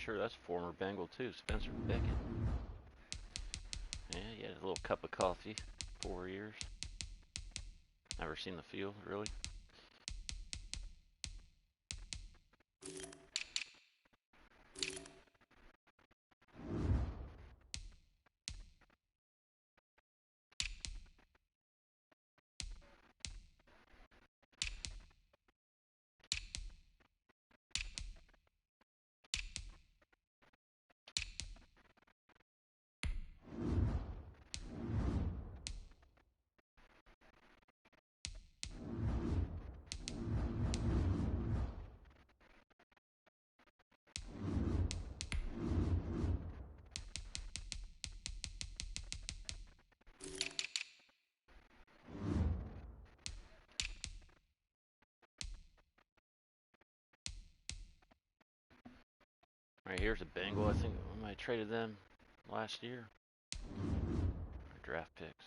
sure that's a former Bengal too, Spencer Beckett. Yeah, he had a little cup of coffee, 4 years. Never seen the field, really. Right here's a Bengal. I think I might have traded them last year. Draft picks.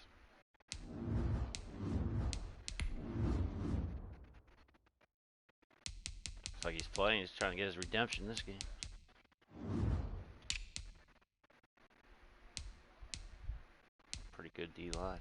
Looks like he's playing. He's trying to get his redemption this game. Pretty good D-line.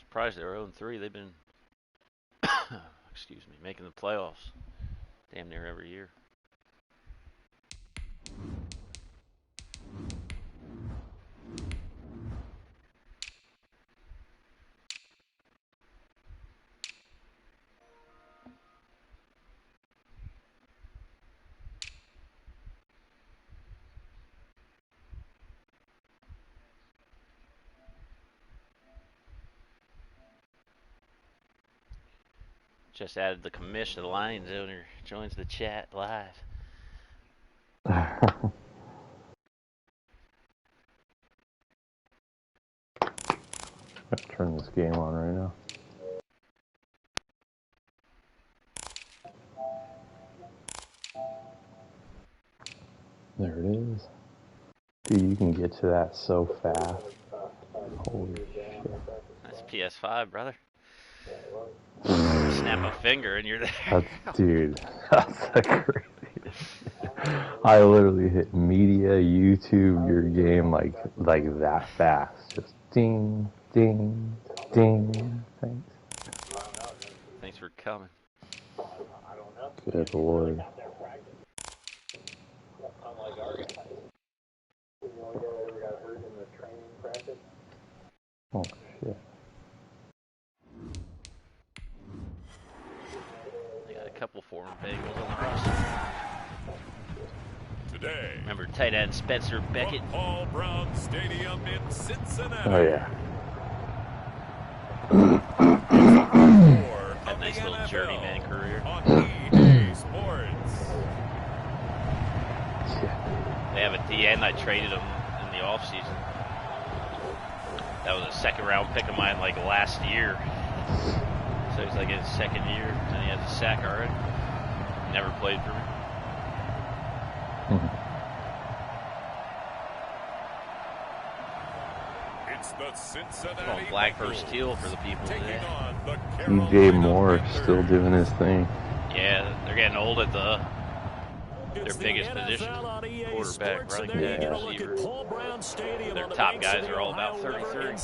Surprised they're 0-3. They've been, excuse me, making the playoffs damn near every year. Just added the commission. The Lions owner joins the chat live. Let's turn this game on right now. There it is. Dude, you can get to that so fast. Holy shit. That's PS5, brother. Snap a finger and you're there. Dude, that's the craziest shit. I literally hit media, YouTube, your game like that fast. Just ding, ding, ding. Thanks. Thanks for coming. Good lord. Oh shit. They got a couple former Bengals on the roster. Today, remember tight end Spencer Beckett? Paul Brown Stadium in Cincinnati. Oh yeah. Had a nice little journeyman career. On EA Sports. They have a DN. I traded him in the offseason. That was a second round pick of mine like last year. So he's like in his second year and he has a sack already. Never played for me. It's the Cincinnati Going black versus teal for the people today. DJ Moore still doing his thing. Yeah, they're getting old at their biggest position. Quarterback, running back, receiver. Their top guys are all about 33.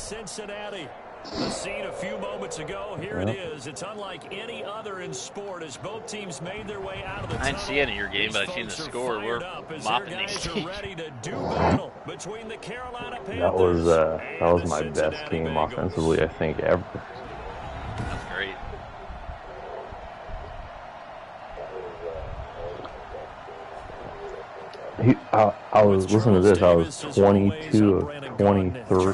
The scene a few moments ago, here it is. It's unlike any other in sport as both teams made their way out of the I didn't see any of your game, but I've seen the score. We're mopping these teams. That was my best game offensively, I think, ever. That's great. I was listening to this. I was 22 of 23, or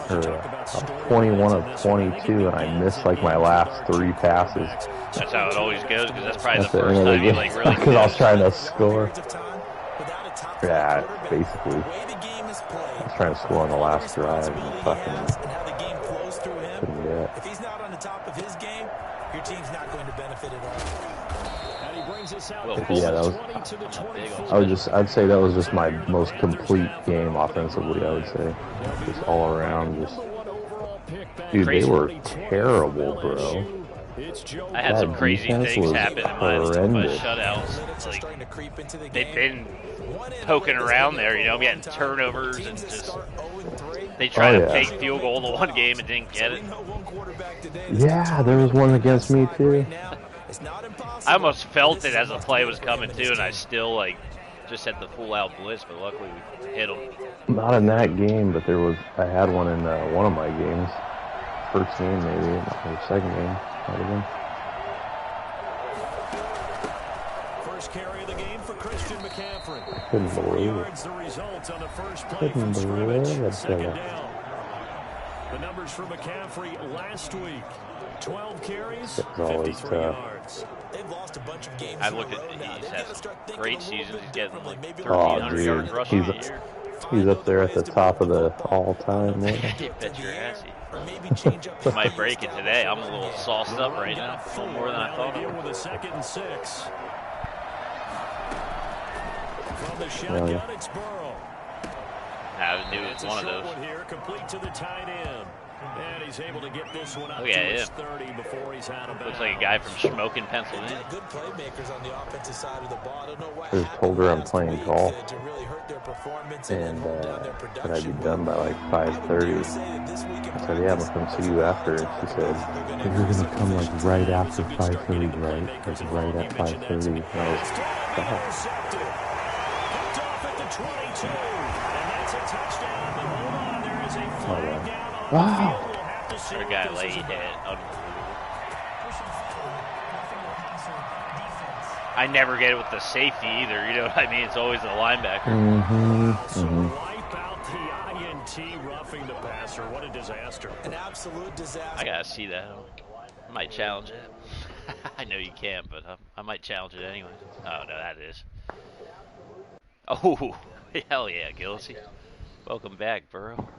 21 of 22, and I missed like my last 3 passes. That's how it always goes, because that's probably the first time you like really. Because I was trying to score. Yeah, basically. I was trying to score on the last drive and fucking couldn't get it. If he's not on the top of his game, your team's not going to benefit at all. Yeah, I'd say that was just my most complete game offensively, I would say. Just all around, dude, they were terrible, bro. I had some crazy things happen in my shutouts. Like, they've been poking around there, you know, getting turnovers and just... They tried to take field goal in one game and didn't get it. Yeah, there was one against me, too. I almost felt it as the play was coming, too, and I still, like, just had the full-out blitz, but luckily we hit them. Not in that game, but I had one in one of my games. First game, maybe, or second game. Might have been. First carry of the game for Christian McCaffrey. Couldn't believe it. The results on the first play from scrimmage. Second down. The numbers for McCaffrey last week. 12 carries, 53 yards. They've lost a bunch of games. I looked at he's had great seasons. He's getting like 1,300 yards rushing a year. He's up there at the top of the all-time. You bet your ass he might break it today. I'm a little sauced up right now. A little more than I thought I would. With a 2nd and 6. From the shotgun, it's Burrow. I knew it was one of those. Here, complete to the tight end. And he's able to get this one up to his 30 before he's out of bounds. Looks like a guy from Smokin', Pennsylvania. Good playmakers on the offensive side of the ball. I don't know what I just told her I'm playing golf, to really hurt their performance and that I'd be done by like 5:30. I said, yeah, I'm gonna come see you after. She said, you're gonna come like right after 5:30, right? Like right at 5:30. And I was, Intercepted. Picked off at the 22. And that's a touchdown. But hold on, there is a flag down. wow. Our guy lay hit. I never get it with the safety either. You know what I mean? It's always the linebacker. Wipe out the INT roughing the passer. What a disaster! An absolute disaster. I gotta see that. I might challenge it. I know you can't, but I might challenge it anyway. Oh no, that is. Oh hell yeah, Gilsey. Welcome back, Burrow.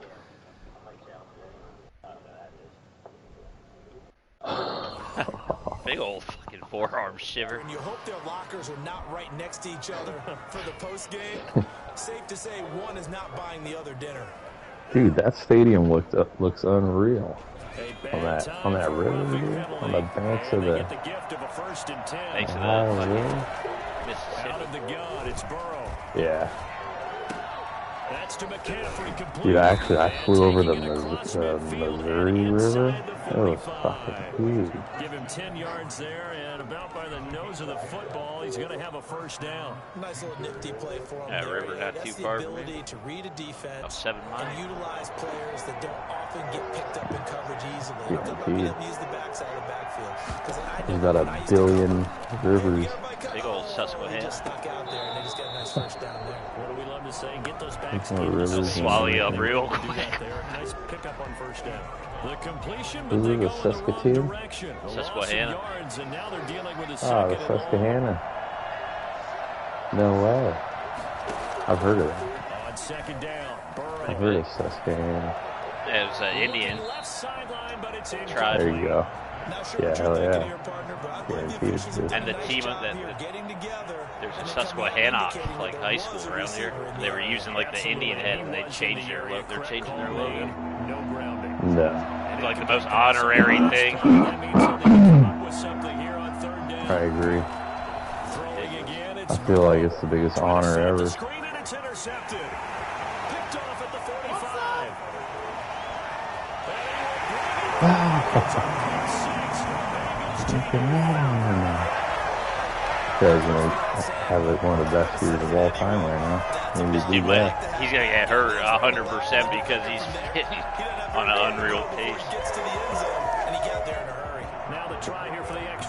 Big old fucking forearm shiver. And you hope their lockers are not right next to each other for the post game. Safe to say one is not buying the other dinner. Dude, that stadium looks unreal. On that river, dude, on the banks of the. Thanks to the Mississippi. Out of the gun, it's Burrow. Yeah. That's to McCaffrey. Dude, I flew over the Missouri River. It was fucking huge. Give him 10 yards there, and about by the nose of the football, he's going to have a first down. Nice little nifty play for him. Yeah, river not too far from me. To read a defense about 7 miles. And utilize players that don't often get picked up in coverage easily. Yeah, Use the backside of the backfield. He's got a billion rivers. Big old Susquehanna. Just stuck out there, and they just got a nice first down there. What do we love to say? Get those backs. Swallow you up real quick. Nice pickup on first down. The completion, but they go the Saskatoon? Susquehanna. The Susquehanna. No way. I've heard of it. On second down, I've heard of Susquehanna. Yeah, it was an Indian tribe. There you go. Yeah, hell yeah. And the team that there's a Susquehanna like high school around here. They were using like the Indian head, and they changed their logo. They're changing their logo. No. It's like the most honorary thing. I agree. I feel like it's the biggest honor ever. Because have like one of the best years of all time right now. Maybe He's gonna get hurt 100% because he's hitting on an unreal pace.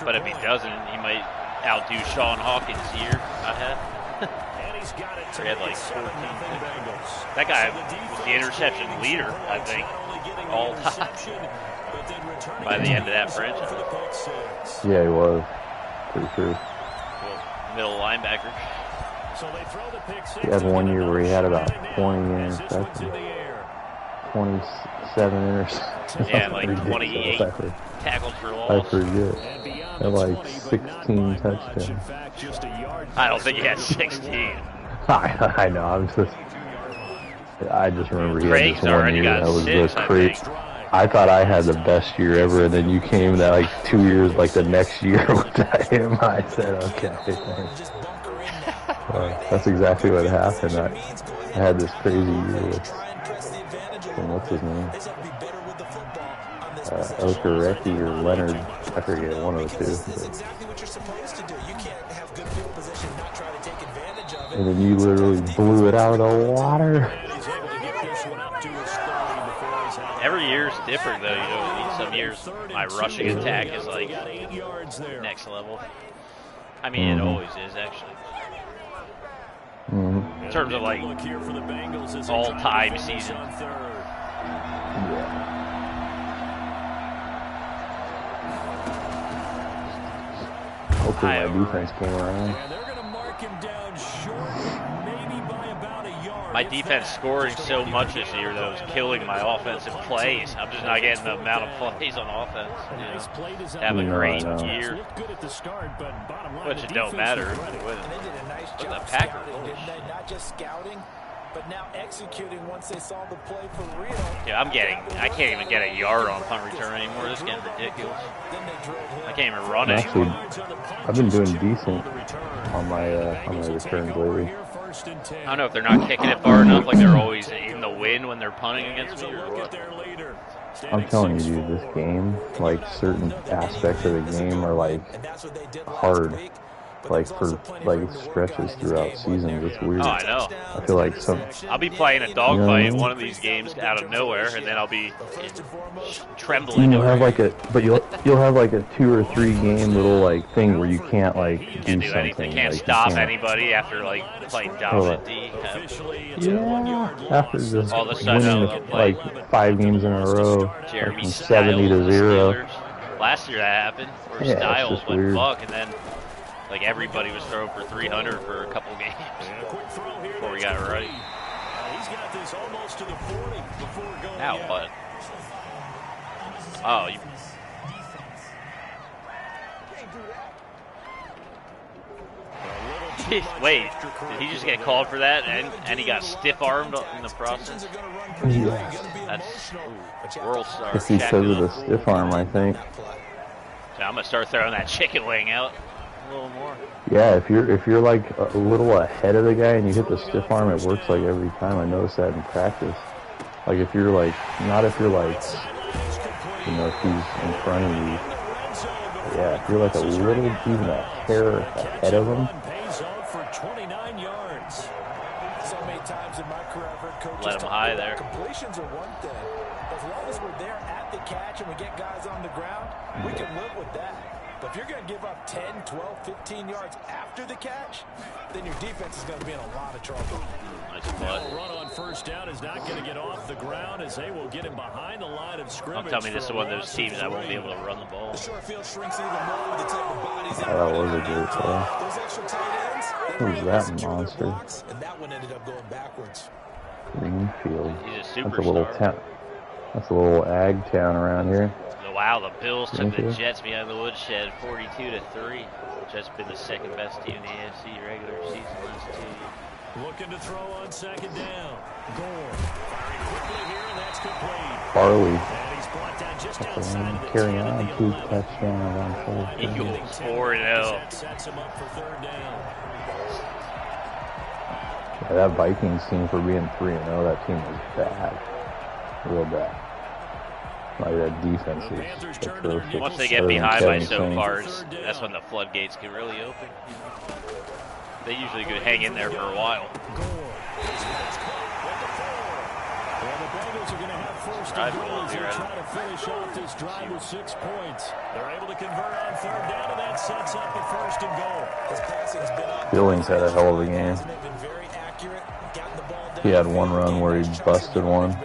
But if he doesn't, he might outdo Sean Hawkins' year ahead. He had like 14. That guy was the interception leader, I think, all time. By the end of that franchise. Yeah, he was. Pretty true. Middle linebacker. He had one year where he had about 20 interceptions. 27 interceptions. Yeah, like 28 tackles for loss. I forget. Had like 16 touchdowns. I don't think he had 16. I know. I just remember he Craig's had this one year that was just crazy. I thought I had the best year ever, and then you came that like 2 years, like the next year with him. I said, okay, thanks. That's exactly what happened. I had this crazy year with, what's his name? Okereke or Leonard. I forget, one of the two. And then you literally blew it out of the water. Every year's different, though. You know, some years my rushing attack is like next level. I mean, it always is, actually. In terms of like all-time season. Hopefully my defense came around. My defense scoring so much this year, though, is killing my offensive plays. I'm just not getting the amount of plays on offense. You know, have a great year, which it don't matter. With the Packers, not just scouting, but now executing once they saw the play for real. Yeah, I can't even get a yard on punt return anymore. This is getting ridiculous. I can't even run anymore. I've been doing decent on my returns lately. I don't know if they're not kicking it far enough, like they're always in the wind when they're punting against me, or what. I'm telling you, dude, this game, like certain aspects of the game are like hard. Like for like stretches throughout seasons, it's weird. Oh, I know. I feel like I'll be playing a dogfight in one of these games out of nowhere, and then I'll be trembling. You'll have like you'll have like a 2 or 3 game little like thing where you can't like do something. Anything. Can't like, stop anybody after like playing dominant D. Yeah, after just all of a sudden, winning like 5 games in a row, Jeremy from 70-0. Last year that happened, where Styles went weird. buck, and then like everybody was throwing for 300 for a couple games before we got it right. Ow, but you. Wait, did he just get called for that, and he got stiff-armed in the process? Yeah. That's world star. If he says with a stiff arm, I think. So I'm gonna start throwing that chicken wing out a little more. Yeah, if you're like a little ahead of the guy and you hit the stiff arm, it works like every time. I noticed that in practice. Like if you're like, not if you're like, you know, if he's in front of you. Yeah, if you're like a little, even a hair ahead of him. Let him high there. Completions are one thing. As long as we're there at the catch and we get guys on the ground, we can live with that. But if you're going to give up 10, 12, 15 yards after the catch, then your defense is going to be in a lot of trouble. Nice play. Run on first down is not going to get off the ground as they will get him behind the line of scrimmage. Don't tell me this is one of those teams that won't be able to run the ball. The short field shrinks even more with the type of bodies. That was a great play. Those extra tight ends, Who's that monster? and that one ended up going backwards. Greenfield. He's a That's a superstar. little town. That's a little ag town around here. Wow, the Bills took the Greenfield. Jets behind the woodshed 42-3. Jets been the second best team in the AFC regular season last 2 years. Looking to throw on second down. Gore firing quickly here, and that's complete. Barley. And he's brought down just outside of the Carry 10 on, of the 2 11. touchdowns on first down. Eagles 4-0. Sets him up for third down. Yeah, that Vikings team for being 3-0, that team was bad. Real bad. Like that defense is atrocious. Once they get behind by so far, that's when the floodgates get really open. They usually could hang in there for a while. Well, the Bengals are going to have first and goal as they try to finish off this drive with 6 points. They're able to convert on third down, and that sets up a first and goal. His passing has been on. Billings had a hell of a game. He had one run where he busted one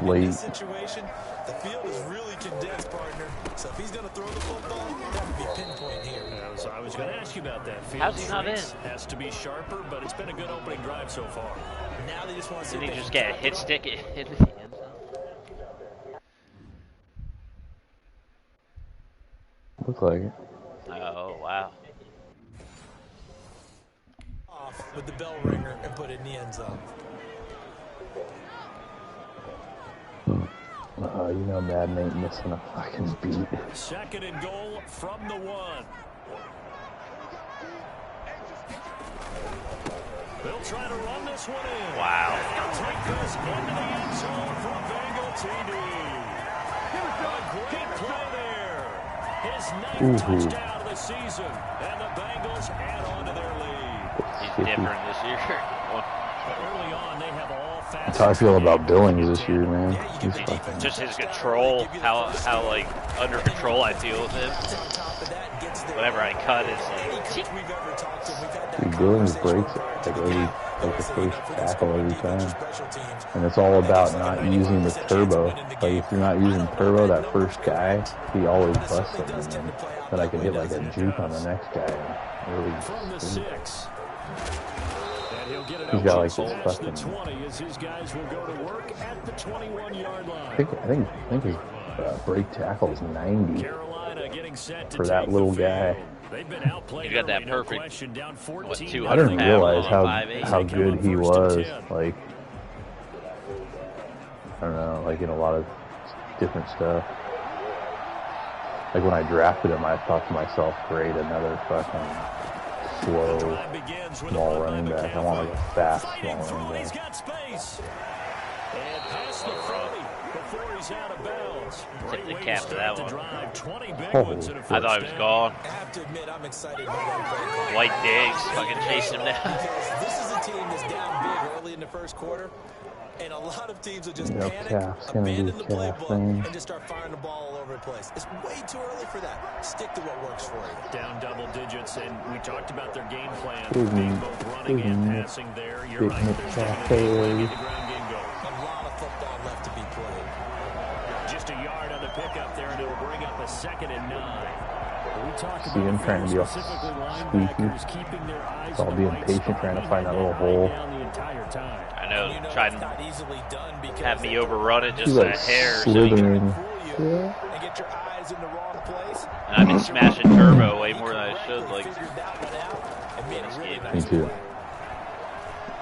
late. Situation, the field is really condensed, partner. So if he's going to throw the football, that would be pinpoint here. So I was going to ask you about that. Field How's he not in? Has to be sharper, but it's been a good opening drive so far. Now they just want to see. Did he just get a hit stick into the end zone? Looks like it. Oh, wow. Off with the bell ringer and put it in the end zone. You know Madden ain't missing a fucking beat. Second and goal from the 1. They'll try to run this one in. Wow. Take this into the end zone from Bengal TD. A great play there. His 9th touchdown of the season. And the Bengals add on to their lead. He's different this year. Early on, they have all fast. That's how I feel about Billings this year, man. He's fucking... Just his control, how like under control I feel with him. Whenever I cut, it's like. Dude, Billings breaks it like the first tackle every time. And it's all about not using the turbo. Like if you're not using turbo, that first guy, he always busts it. And then I can hit like a juke on the next guy. And really from the 6. He's got like this fucking. I think his break tackle is 90 for that little guy. You got that perfect. What, 200 I didn't realize pound, how good he was. Like I don't know, like in a lot of different stuff. Like when I drafted him, I thought to myself, great, another fucking slow, small running back. I want like a fast, small running back. Tip the cap to that one. I thought he was gone. I have to admit, I'm excited. White Diggs fucking chasing him down. This is a team that's down big early in the first quarter. And a lot of teams will just panic, abandon the playbook, and just start firing the ball all over the place. It's way too early for that. Stick to what works for you. Down double digits, and we talked about their game plan, being both running and passing there. You're right. There's definitely the ground game go. A lot of football left to be played. Just a yard on the pickup there, and it'll bring up a 2nd and 9. We talked See him trying to be all squeaky. It's all being patient, trying to find that little hole. I know, trying to have me overrun it just like a hair. Slithering. And get your eyes in the wrong place. And I've been smashing turbo way more than I should. Like, me too.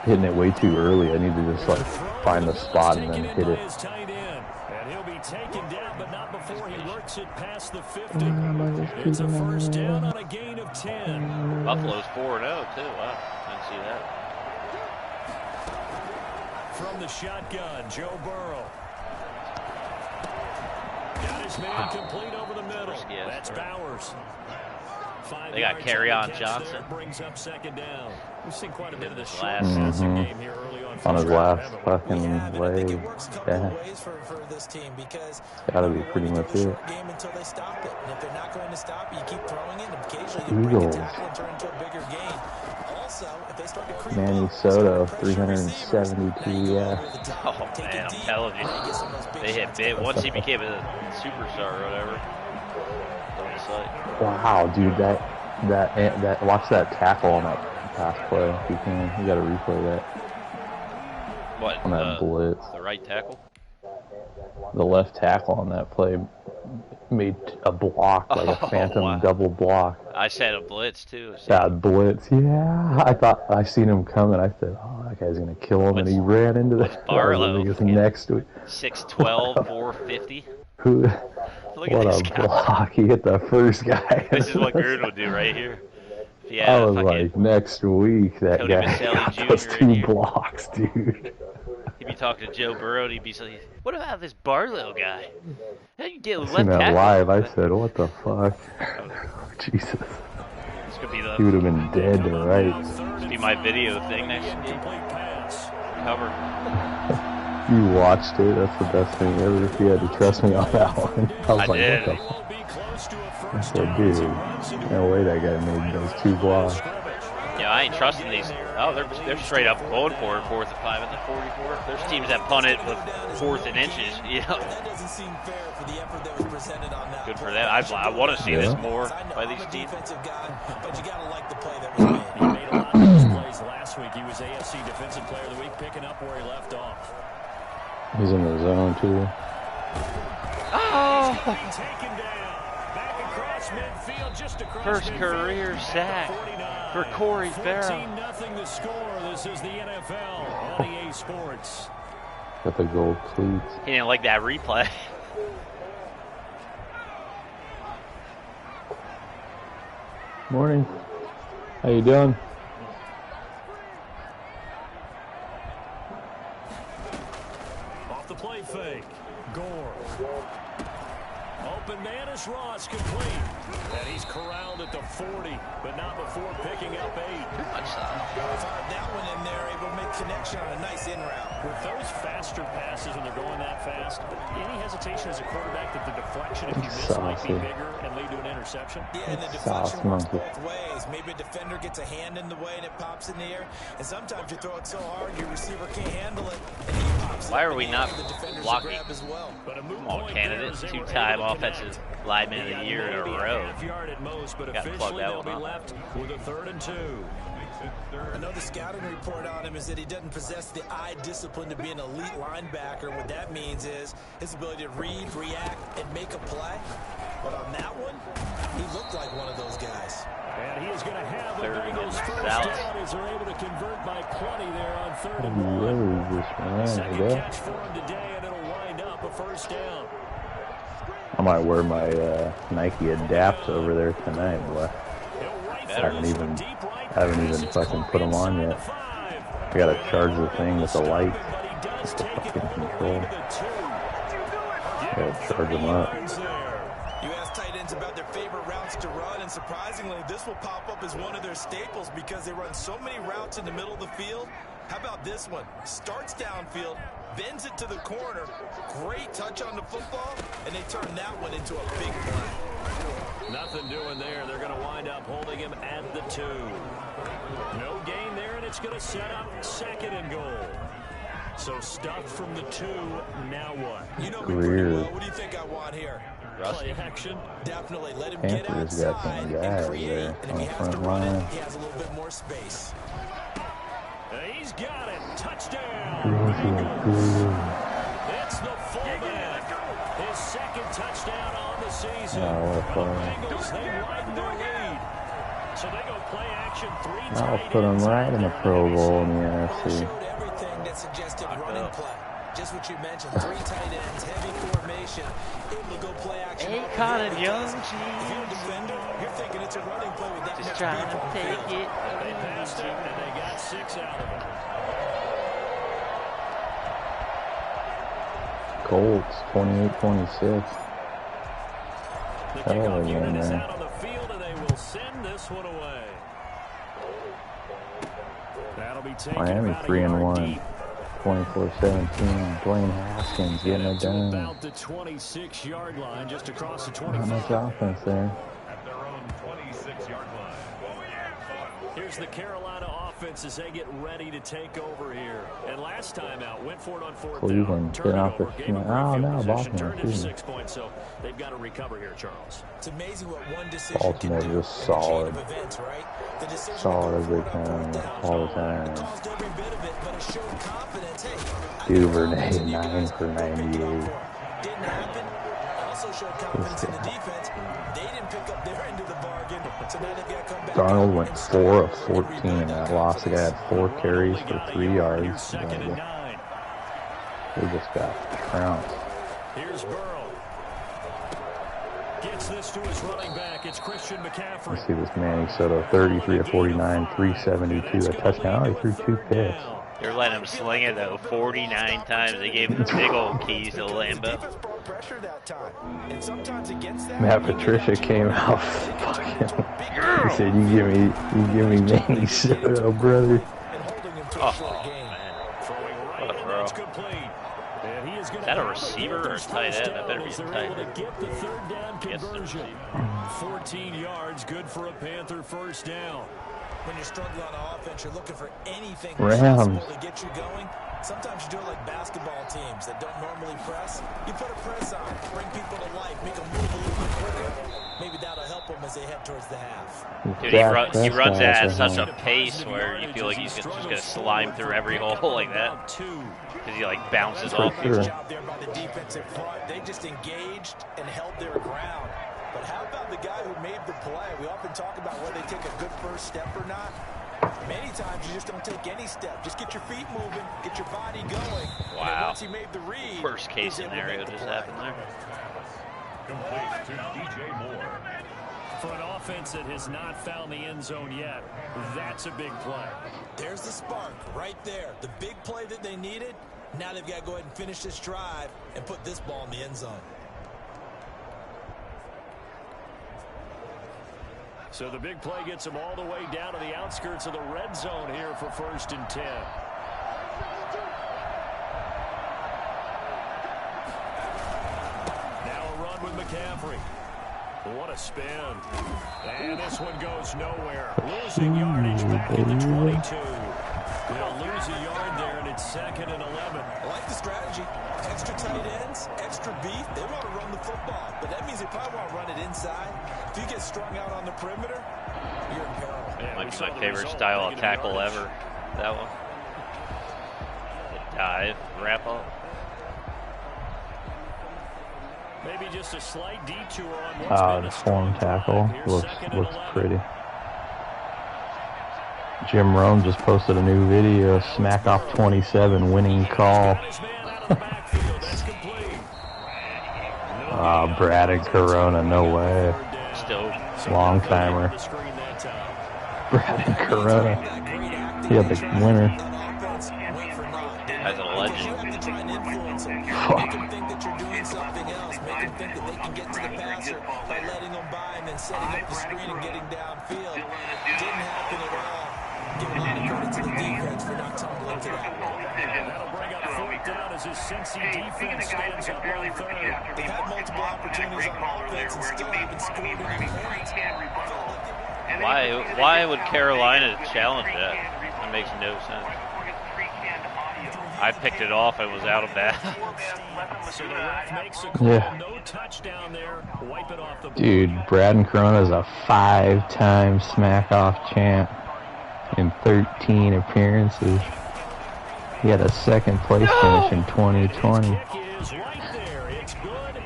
Hitting it way too early. I need to just like find the spot and then hit it. And he'll be taken down, but not before he works it past the 50. It's a first down on a gain of 10. Buffalo's 4-0 too. Wow, didn't see that. From the shotgun, Joe Burrow. Got his man complete over the middle. That's Bowers. They got Carry-On Johnson. Brings up 2nd down. We've seen quite a bit of this passing game here early on his last fucking leg. Yeah. Gotta be pretty much it. Until they stop it. And if they're not going to stop it, you keep throwing it, and occasionally you break a tackle and turn into a bigger gain. Also, if they start to creep Manny Soto, 372 yards. Oh man, I'm telling you, they hit big once he became a superstar or whatever. Wow, dude, that watch that tackle on that pass play. If you can, you gotta replay that. What? On that blitz. The right tackle. The left tackle on that play made a block, like a phantom double block. I said a blitz too. That blitz, yeah. I thought I seen him coming. I said, "Oh, that guy's gonna kill him," and he ran into the Barlow next to it. 6'12", 450. Who? Look What at a block! He hit the first guy. This is what Gruden would do right here. Yeah, I was like, next week that Tony guy Maselli got Jr. those 2 blocks, dude. He'd be talking to Joe Burrow, and he'd be like, "What about this Barlow guy? How you get I left seen that tackle?" live. I said, "What the fuck?" Jesus. It's gonna be He would have been dead to rights. be my video thing next game. Cover. You watched it. That's the best thing ever. If you had to trust me on that one. I was like, did. what the fuck? I said, dude, no way that guy made those 2 blocks. Yeah, I ain't trusting these. Oh, they're straight up going for it, 4th and 5 at the 44. There's teams that punt it with 4th and inches. You know. Good for them. I want to see this more by these teams. But you gotta like the play that was made. He made a lot of those plays last week. He was AFC Defensive Player of the Week, picking up where he left off. He's in the zone too. Oh! Taken down. Back across midfield, just across First midfield. career sack for Corey Farrell. 14-0 the score. This is the NFL on EA Sports. Got the gold cleats. He didn't like that replay. Morning. How you doing? Off the play fake. Gore. Open man is Ross, complete. And he's corralled at the 40, but not before picking up 8. Fired that one in there, able to make connection on a nice in route. With those faster passes when they're going that fast, any hesitation as a quarterback that the deflection, if you miss, might be bigger and lead to an interception? Yeah, and the deflection works both ways. Maybe a defender gets a hand in the way and it pops in the air, and sometimes you throw it so hard your receiver can't handle it, and he pops Why up are we in not the defender's blocking? grab as well. Come on, candidate. 2-time offensive lineman of the year in a row. Got to plug that one up. With a 3rd and 2. Another scouting report on him is that he doesn't possess the eye discipline to be an elite linebacker. What that means is his ability to read, react, and make a play. But on that one, he looked like one of those guys. And he is going to have the 3rd and Bengals first Dallas. down as they're able to convert by plenty there on 3rd and 1. Really just ran Second today. catch for him today, and it'll wind up a first down. I might wear my Nike Adapt over there tonight, boy. I haven't even fucking put them on yet. I gotta charge the thing with the light. With the fucking control. Gotta charge them up. You ask tight ends about their favorite routes to run, and surprisingly, this will pop up as one of their staples because they run so many routes in the middle of the field. How about this one? Starts downfield, bends it to the corner, great touch on the football, and they turn that one into a big play. Nothing doing there. They're going to wind up holding him at the 2. No gain there, and it's going to set up 2nd and goal. So stuffed from the 2. Now what? You know me pretty well. What do you think I want here? Play action. Definitely let him get Panthers got outside some guys and there create. And if on he the has front to run line. it, he has a little bit more space. He's got it. Touchdown. Bengals. It's the fullback. His 2nd touchdown on the season. Oh, what a The play. Bengals, they widen their lead. So they go play action 3 times. I'll put them right in the Pro Bowl in the NFC. Showed everything that suggested running play. Just what you mentioned, 3 tight ends, heavy formation, able to go play action. Akon and Young, If you're a defender, you're thinking it's a running play with that just much trying beef to on the take field. it. They passed him, and they got 6 out of it. Colts, 28-26. The Hell of a kickoff game, unit is man. out on the field, and they will send this one away. That'll be taken Miami about a 3-1. yard deep. 24-17. Dwayne Haskins getting it To done. about the 26-yard line, just across the Not 25. much offense there. At their own 26-yard line. Here's the Carolina offense as they get ready to take over here. And last time out, went for it on 4th Cleveland, down. get off the Turnover, gave them field. Oh, great no, field position, Baltimore, turned into too. 6 points, so they've got to recover here, Charles. It's amazing what one decision Baltimore can do just in a solid. chain of events, right? The decision Solid to as go they for it on can, 4th down. all the time. It caused every bit of it, but it showed confidence. Hey, I got Duvernay, confidence in you 9 guys. for Go pick it up 98. for it. Didn't happen. Also showed confidence in the defense. They didn't pick up their end of the bargain, so now they've got to come back. Darnold out went and 4 of start 14 in that loss. The guy had 4 carries for 3 yards. Second and 9. They just got trounced. Here's Burrow. Gets this to his running back. It's Christian McCaffrey. Let's see this Manny Soto, 33 of 49, 372, a touchdown. Oh, he threw 2 picks. They're letting him sling it though 49 times. They gave him the big old keys to the Lambo. Matt Patricia came out fucking. He said, "You give me Manny Soto, brother." Oh man, what a throw! Is that a receiver or a tight end? That better be a tight end. Get the third down conversion. 14 yards, good for a Panther first down. When you're struggling on offense, you're looking for anything Rams. possible to get you going. Sometimes you do it like basketball teams that don't normally press. You put a press on, bring people to life, make them move a little bit quicker. Maybe that'll help them as they head towards the half. Dude, he runs at such a pace where you feel like he's just going to slime through every hole like that. Because he like bounces off. Sure. Job there by the defensive front. They just engaged and held their ground. But how about the guy who made the play? We often talk about whether they take a good first step or not. Many times you just don't take any step. Just get your feet moving, get your body going. Wow. Once he made the read, Worst case scenario just happened there. Complete to DJ Moore. For an offense that has not found the end zone yet, that's a big play. There's the spark right there. The big play that they needed. Now they've got to go ahead and finish this drive and put this ball in the end zone. So the big play gets them all the way down to the outskirts of the red zone here for 1st and 10. Now a run with McCaffrey. What a spin. And this one goes nowhere. Losing yardage back at the 22. They'll lose a yard there, and it's 2nd and 11. I like the strategy. Extra tight ends, extra beef. They want to run the football, but that means they probably want to run it inside. If you get strung out on the perimeter, you're in peril. Yeah, Might be my favorite style of tackle ever. That one. The dive, wrap up. Maybe just a slight detour on what's been The a form strong tackle drive. Here's looks 2nd and 11. pretty. Jim Rome just posted a new video, smack off 27, winning call. Brad and Corona, no way. Still. Long timer. Brad and Corona. He had the winner. As a legend. Fuck. Think that you're doing something else. Make them think that they can get to the passer by letting them by and then setting up the screen and getting downfield. Didn't happen at all. Give a lot of credit to the defense for not tumbling to that. That'll bring up 4th down as his Cincy defense stands up on 3rd. They've had multiple opportunities on offense and still haven't scored any points. Why would Carolina challenge that? That makes no sense. I picked it off and was out of bounds. So the ref makes a call. Yeah. No touchdown there. Wipe it off the board. Dude, Brad and Corona is a 5-time smack-off champ in 13 appearances. He had a 2nd place finish in 2020. Kick is right there. It's good.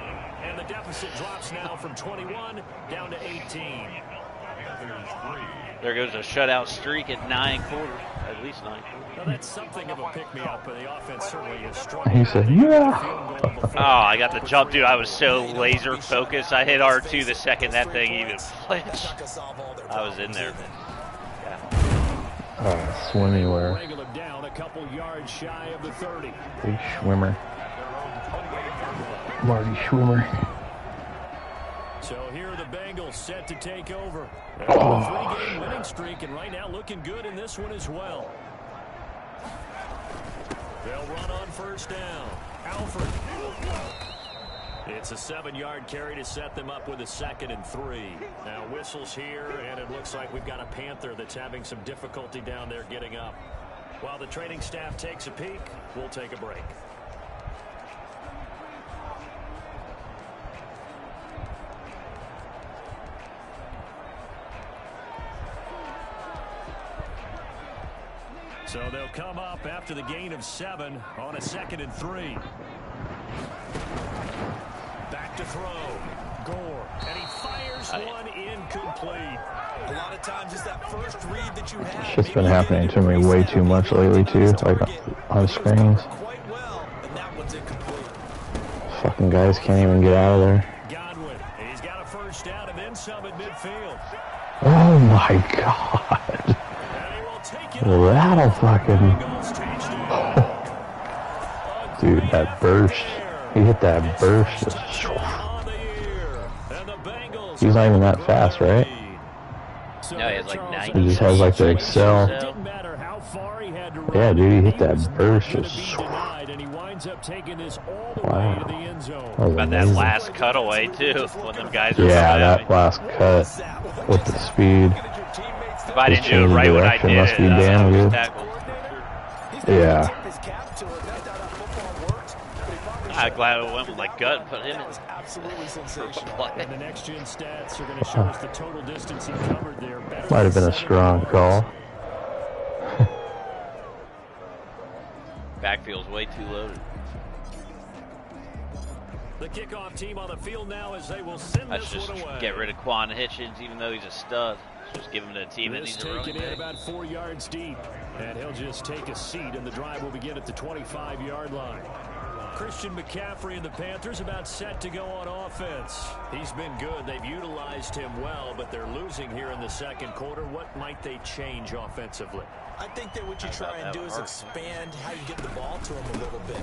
And the deficit drops now from 21 down to 18. There goes a shutout streak at 9 quarters. At least 9 quarters. Now that's something of a pick-me-up, but the offense certainly is strong. He said, yeah. Oh, I got the jump, dude. I was so laser focused. I hit R2 the second that thing even flinched. I was in there. Swimming wear. Wrangle him down a couple yards shy of the 30. Big Schwimmer. Marty Schwimmer. So here are the Bengals set to take over. They're on a 3-game winning streak, and right now looking good in this one as well. They'll run on 1st down. Alford. It's a 7-yard carry to set them up with a 2nd and 3. Now whistles here, and it looks like we've got a Panther that's having some difficulty down there getting up. While the training staff takes a peek, we'll take a break. So they'll come up after the gain of 7 on a 2nd and 3. Back to throw. Gore. And he fires one incomplete. A lot of times it's that first read that you have. Shit's been happening to me way too much lately, too. Like, on screens. Quite well, and that one's incomplete. Fucking guys can't even get out of there. Godwin. He's got a 1st down and then some at midfield. Oh, my God. And he will take it. That'll fucking... Bengals change Dude, that burst. He hit that burst. He's not even that fast, right? No, he has like 90. He just has like the excel. Yeah, dude, he hit that burst. Just, wow. That was About that amazing. last cutaway too, when them guys were Yeah, coming at that me. last cut with the speed. If I didn't His do it change of right when I direction did must it, be I damn was good. tackled. Yeah. I'm glad I went with my gut and put him in. Absolutely sensational. And the next gen stats are going to show us the total distance he covered there. Might have been a strong call. Backfield's way too loaded. The kickoff team on the field now as they will send I this should just one away. get rid of Quan Hitchens, even though he's a stud. Just give him to a team that This needs a running taken in back. about 4 yards deep, and he'll just take a seat, and the drive will begin at the 25-yard line. Christian McCaffrey and the Panthers about set to go on offense. He's been good. They've utilized him well, but they're losing here in the second quarter. What might they change offensively? I think that what you try and do is expand how you get the ball to him a little bit.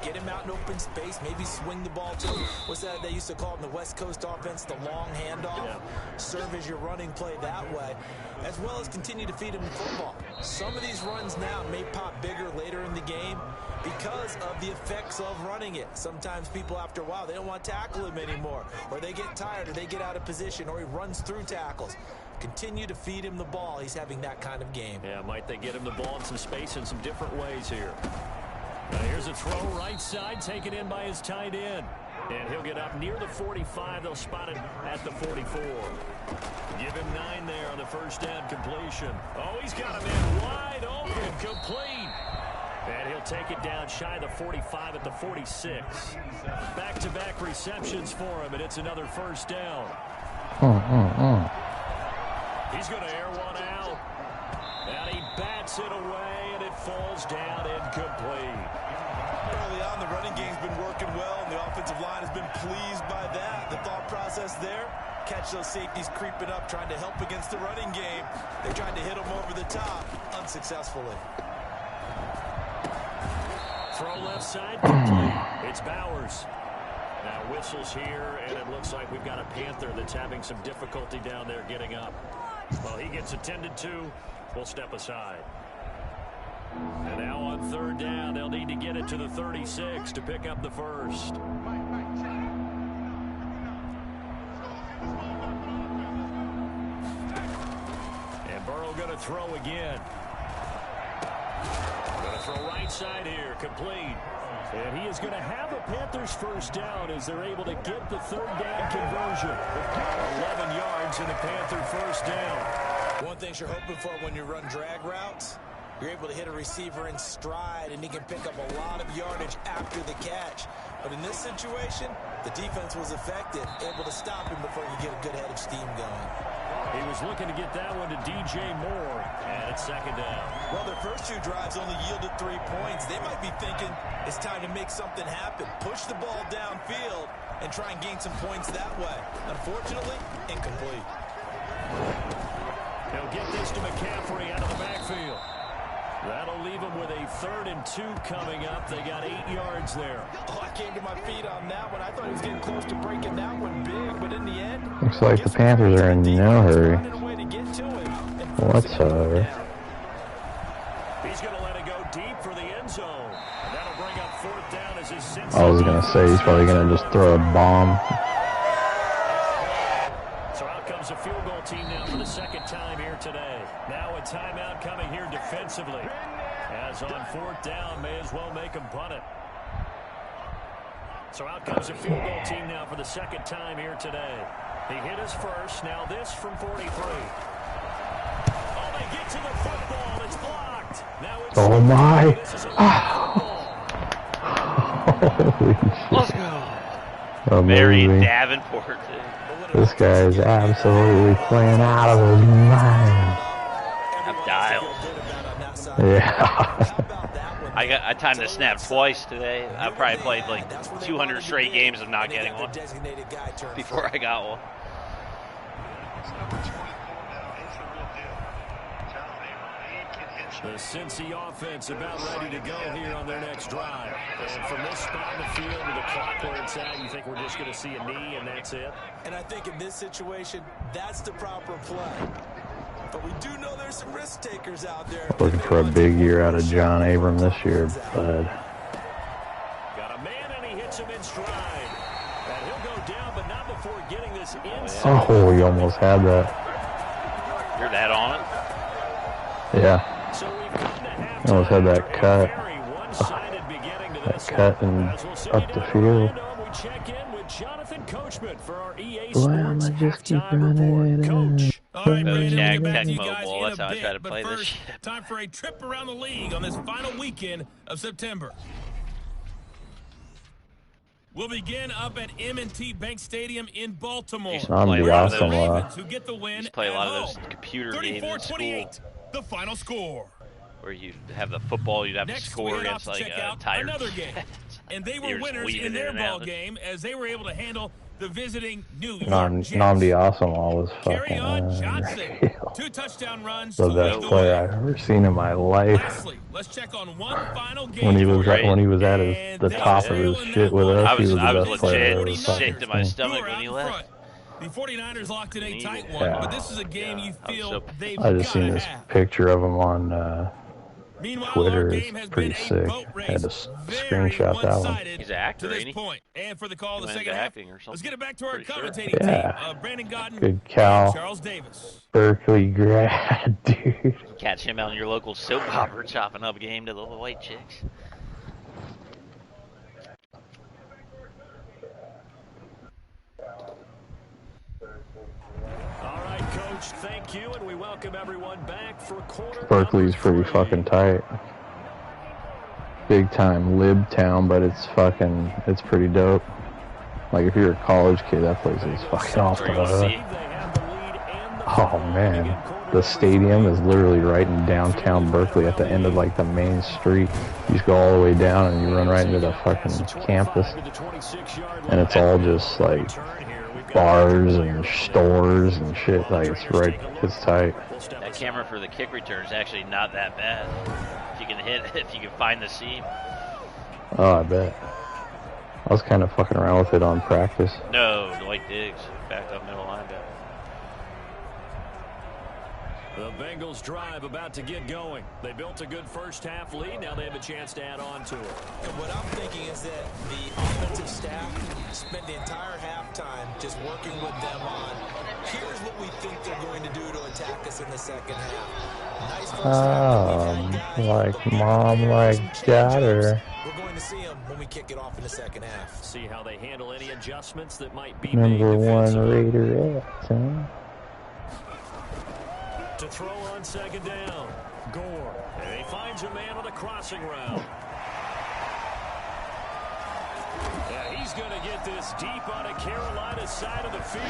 Get him out in open space, maybe swing the ball to him. What's that they used to call it in the West Coast offense, the long handoff? Yeah. Serve as your running play that way, as well as continue to feed him the football. Some of these runs now may pop bigger later in the game because of the effects of running it. Sometimes people, after a while, they don't want to tackle him anymore, or they get tired, or they get out of position, or he runs through tackles. Continue to feed him the ball. He's having that kind of game. Yeah, might they get him the ball in some space in some different ways here. Now here's a throw right side, taken in by his tight end. And he'll get up near the 45. They'll spot it at the 44. Give him 9 there on the first down completion. Oh, he's got him in wide open, complete. And he'll take it down shy of the 45 at the 46. Back-to-back receptions for him, and it's another first down. He's going to air one out. And he bats it away, and it falls down incomplete. Early on, the running game's been working well, and the offensive line has been pleased by that. The thought process there, catch those safeties creeping up, trying to help against the running game. They tried to hit them over the top, unsuccessfully. Throw left side, complete. It's Bowers. Now whistles here, and it looks like we've got a Panther that's having some difficulty down there getting up. Well, he gets attended to. We'll step aside. And now on third down, they'll need to get it to the 36 to pick up the first. And Burrow going to throw again. Going to throw right side here, complete. And he is going to have a Panthers first down as they're able to get the third down conversion. 11 yards and a Panther first down. One thing you're hoping for when you run drag routes, you're able to hit a receiver in stride, and he can pick up a lot of yardage after the catch. But in this situation, the defense was effective, able to stop him before you get a good head of steam going. He was looking to get that one to DJ Moore, and it's second down. Well, their first 2 drives only yielded 3 points. They might be thinking it's time to make something happen. Push the ball downfield and try and gain some points that way. Unfortunately, incomplete. He'll get this to McCaffrey out of the backfield. That'll leave him with a 3rd and 2 coming up. They got 8 yards there. Oh, I came to my feet on that one. I thought he was getting close to breaking that one big, but in the end, Looks like the Panthers are in no hurry whatsoever. He's going to let it go deep for the end zone. And that'll bring up 4th down as his sense. I was going to say he's probably going to just throw a bomb. So out comes a field goal team now for the second time here today. Now a timeout coming here defensively. As on 4th down, may as well make him punt it. So out comes a field goal team now for the second time here today. He hit his first. Now this from 43. Oh, they get to the football. It's blocked. Now it's Oh my. This is a Holy shit. Let's go. Mary Amazing. Davenport, dude. This guy is absolutely playing out of his mind. I'm dialed. Yeah. I timed the snap twice today. I probably played like 200 straight games of not getting one before I got one. The Cincy offense about ready to go here on their next drive. And from this spot in the field to the clock where it's at, you think we're just going to see a knee and that's it? And I think in this situation, that's the proper play. But we do know there's some risk takers out there. Looking for a big year out of John Abram this year, bud. Got a man and he hits him in stride. And he'll go down, but not before getting this inside. Oh, he almost had that. You're that on it? Yeah. So we've come to halftime. He almost had that cut. Very one-sided beginning to That this cut one. and As we'll see up you the down in field. Orlando, we check in with Jonathan Coachman for our EA Boy, Sports I'ma just keep halftime running report. Coach. All right, Oh, Brandon, Jack we'll get back to you Tecmo guys Bowl. in That's a how I bit, try to but play this first, shit. time for a trip around the league on this final weekend of September. We'll begin up at M&T Bank Stadium in Baltimore. He's I'm play the a lot of awesome those. Ravens, who get the win He's play a at lot of home. those computer games in school 34-28, the final score. where you have the football, you'd have to Next, score we head against off to like check a out tire. another game. And they were You're just winners weaving in it their in and out. ball game as they were able to handle the visiting New York Jets. Namdi Asamoah was Carry fucking on Johnson. unreal. 2 touchdown runs The to best lead the player way. I've ever seen in my life. Lastly, let's check on one final game. When he was Great. at And the they top of trail his in shit that with one. us, I he was was the best player I've ever legit fucking sick to my seen. stomach Who are when out he in left. front. The 49ers locked in a Needed tight it. one, Yeah. but this is a game you I was feel so- they've I just got seen to this have. picture of him on Meanwhile, Twitter. our It's game has pretty been a sick. boat race. Had to Very screenshot that one. one-sided He's an actor, to this ain't he? point. And for the call of the He went second into half, acting or let's something. get it back to our Pretty sure. commentating Yeah. team. Brandon Godden Good and Cal. Charles Davis. Berkeley grad, dude. Catch him out in your local soap opera chopping up game to the little white chicks. All right, Coach, thank you, and we welcome everyone back for quarter Berkeley's number pretty 3. fucking tight. Big time lib town, but it's pretty dope. Like if you're a college kid, that place is fucking off the Where you wanna hook. see? They have the lead and the Oh man, the stadium is literally right in downtown Berkeley at the end of like the main street. You just go all the way down and you run right into the fucking campus. And it's all just like bars and stores and shit. Like it's tight. That camera for the kick return is actually not that bad. If you can hit, if you can find the seam. Oh, I bet. I was kind of fucking around with it on practice. No, Dwight Diggs, back up middle linebacker. The Bengals drive about to get going. They built a good first half lead. Now they have a chance to add on to it. And what I'm thinking is that the offensive staff spent the entire halftime just working with them on, here's what we think they're going to do to attack us in the second half. Nice first half. We've had guys, Like but mom, there are like some daughter. changes. We're going to see them when we kick it off in the second half. See how they handle any adjustments that might be Number made one defensively. Raider X, huh? To throw on second down. Gore. And he finds a man on the crossing route. Yeah, he's going to get this deep on a Carolina side of the field.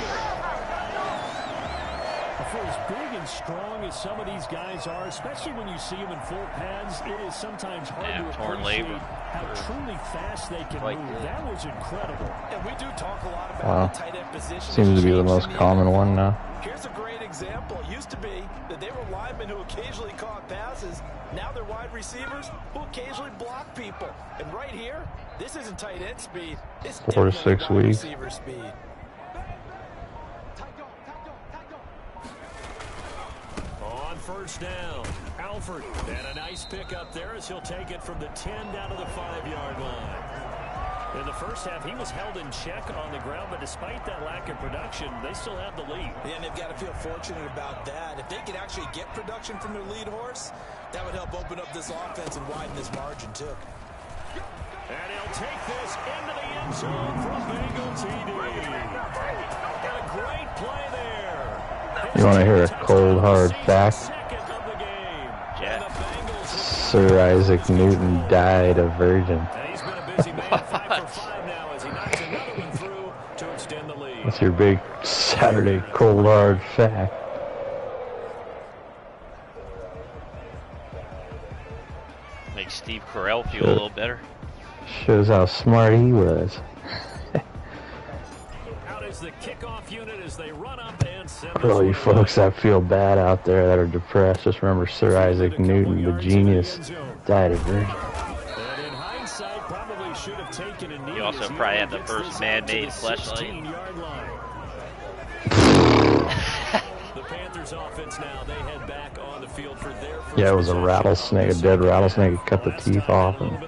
For as big and strong as some of these guys are, especially when you see them in full pads, it is sometimes hard Yeah, to torn appreciate labor. how truly fast they can Like move. that. That was incredible. And we do talk a lot about Wow. the tight end position. Seems to be the most common one now. Here's a great example. It used to be that they were linemen who occasionally caught passes. Now they're wide receivers who occasionally block people. And right here, this isn't tight end speed. It's 4 to 6 wide weeks. receiver speed. On first down, Alford. And a nice pick up there as he'll take it from the 10 down to the 5-yard line. In the first half, he was held in check on the ground, but despite that lack of production, they still have the lead. Yeah, and they've got to feel fortunate about that. If they could actually get production from their lead horse, that would help open up this offense and widen this margin, too. And he'll take this into the end zone from Bengal TD. And a great play there. You want to hear a cold, hard fact? Second of the game. Yeah. And the Bengals Sir Isaac Newton died a virgin. And he's been a busy man, 5 for 5 now as he knocks another one through to extend the lead. That's your big Saturday cold, hard fact. Makes Steve Carell feel a little better. Shows how smart he was. Out is is the kickoff unit as they run up and send For all you folks that feel bad out there that are depressed, just remember Sir Isaac Newton, the genius, died a virgin. And in hindsight, probably should have taken a knee. You also probably had the first man-made fleshlight. The Panthers offense now, they head back on the field for their first Yeah, it was a rattlesnake, a dead rattlesnake. It cut the teeth off. And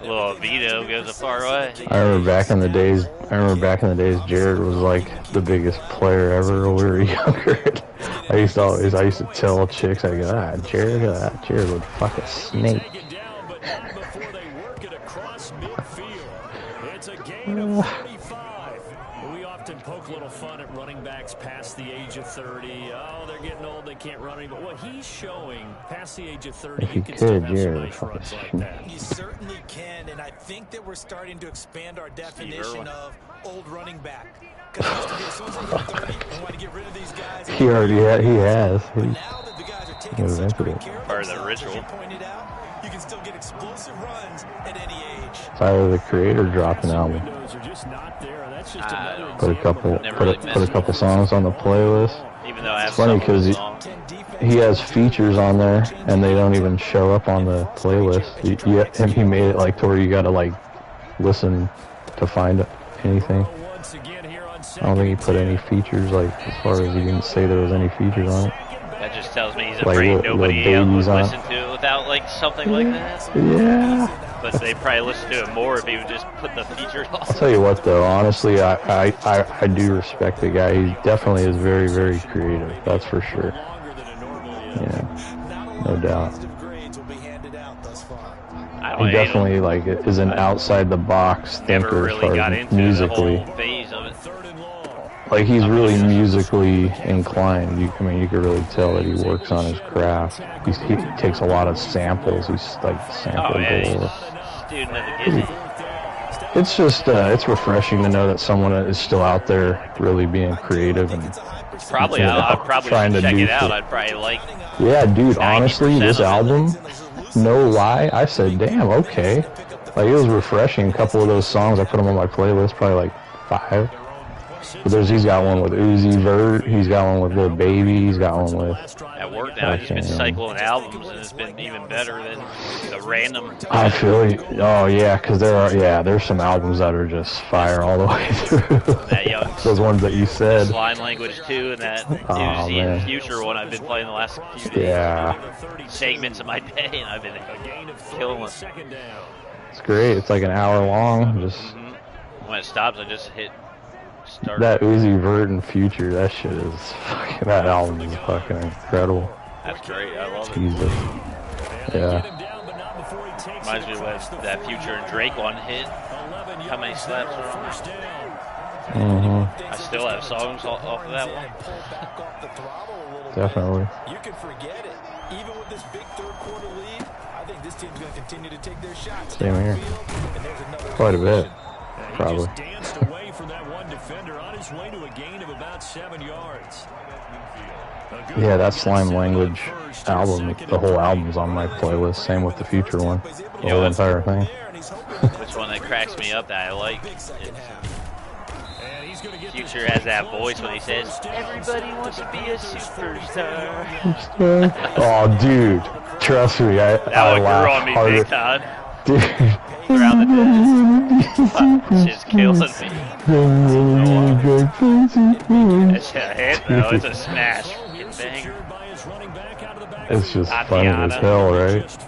Little Vito goes a far way. I remember back in the days. Jared was like the biggest player ever when we were younger. I used to tell chicks, I go, Jared would fuck a snake. It's a gain of 35. We often poke a little fun at running backs past the age of 30. Oh, they're getting old, they can't run anymore. What he's showing past the age of 30, you can still have some nice runs like that. You certainly can, and I think that we're starting to expand our definition of old running back. Because as soon as they hit 30, we want to get rid of these guys. He has. Now that the guys are taking such great care of part of the themselves, as ritual. you pointed out, you can still get explosive runs at any age. Tyler, the Creator, dropped an album. Put a couple songs on the playlist. Even though I have It's funny because he has features on there, and they don't even show up on the playlist. He made it like to where you gotta like listen to find anything. I don't think he put any features, like as far as he didn't say there was any features on it. That just tells me he's Like afraid nobody else would on. listen to it without like something like that. Yeah. But they probably listen to it more if he would just put the features on. I'll tell you what though, honestly, I do respect the guy. He definitely is very, very creative. That's for sure. Yeah, no doubt. He definitely like is an outside the box thinker as far as musically. Like he's really musically inclined. You could really tell that he works on his craft. He takes a lot of samples. He's like sample Student of the Gizzy. It's just it's refreshing to know that someone is still out there really being creative and I'll probably trying to check do it out. shit. I'd probably like. Yeah, dude. Honestly, this album, no lie, I said, damn, okay. Like it was refreshing. A couple of those songs, I put them on my playlist, probably like 5. But he's got one with Uzi Vert, he's got one with Lil Baby, he's got one with... At work now, he's been cycling albums, and it's been even better than the random... I feel you. Oh, yeah, because there's some albums that are just fire all the way through. That young... Those ones that you said. Slime Language 2 and that Uzi and Future one I've been playing the last few days. Yeah. Segments of my day, and I've been killing it. It's great. It's like an hour long. Just When it stops, I just hit... Start. That Uzi Vert and Future, that shit is fucking, that album is fucking incredible. That's great, I love it. Jesus. Yeah. Reminds me of that Future and Drake one hit. How many slaps are on that? I still have songs off of that one. Definitely. You can forget it. Even with this big third quarter lead, I think this team's going to continue to take their shots. Same here. Quite a bit. Probably. Defender on his way to a gain of about 7 yards. Yeah, that Slime Language album, the whole album's on my playlist. Same with the Future one. The whole entire thing. Which one that cracks me up that I like? Future has that voice when he says, "Everybody wants to be a superstar." Oh, dude. Trust me, I laugh harder. Big time. Dude. Around the shit's killing me. It's a hit though, it's a smash. Banger. It's just funny as hell, right? It's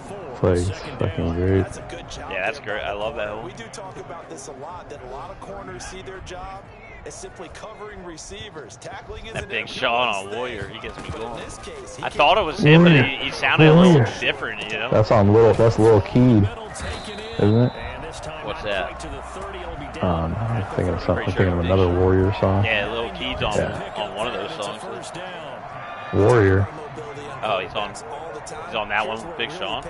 like, it's fucking great. Yeah, that's great. I love that one. We do talk about this a lot, that a lot of corners see their job as simply covering receivers. Tackling isn't that Big Sean on Warrior, he gets me going. Case, I thought it was him, but he sounded a little different, you know? That's Lil Keed, isn't it? What's that? I'm thinking of something. I'm thinking of another Warrior song. Yeah, Lil Keed's on one of those songs. Warrior. Oh, he's on that one, Big Sean.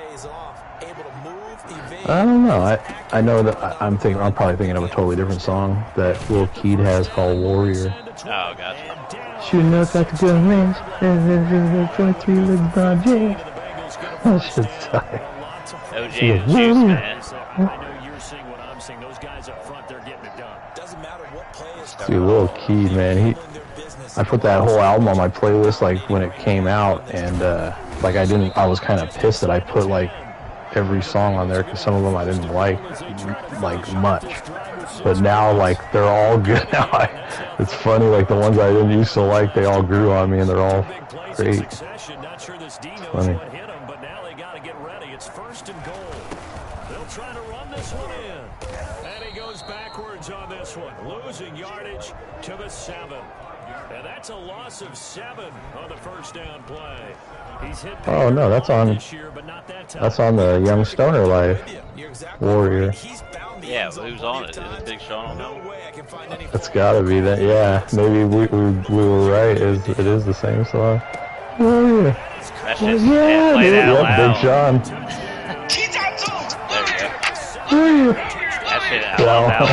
I don't know. I know that I'm probably thinking of a totally different song that Lil Keed has called Warrior. Oh, gotcha. Shooting up like a good man. 23 LeBron James. That shit's tight. OJ and Juice, man. I know you're seeing what I'm seeing. Those guys up front, they're getting it Dude, Lil Key, man, I put that whole album on my playlist like when it came out, and like I was kind of pissed that I put like every song on there because some of them I didn't like much. But now like they're all good now. It's funny, like the ones I didn't used to like, they all grew on me and they're all great. It's funny. But now they got to get ready. It's 1st and goal. They'll try to run this one in. And he goes backwards on this one, losing yardage to the 7. And that's a loss of 7 on the first down play. He's hit oh no, that's on the Young Stoner Life Warrior. Yeah, who's on it? Is it Big Sean on it? It's gotta be that. Yeah, maybe we were right. It is the same song. Oh yeah. That's just play that out loud. Big Sean. There you go. That shit, I love that one.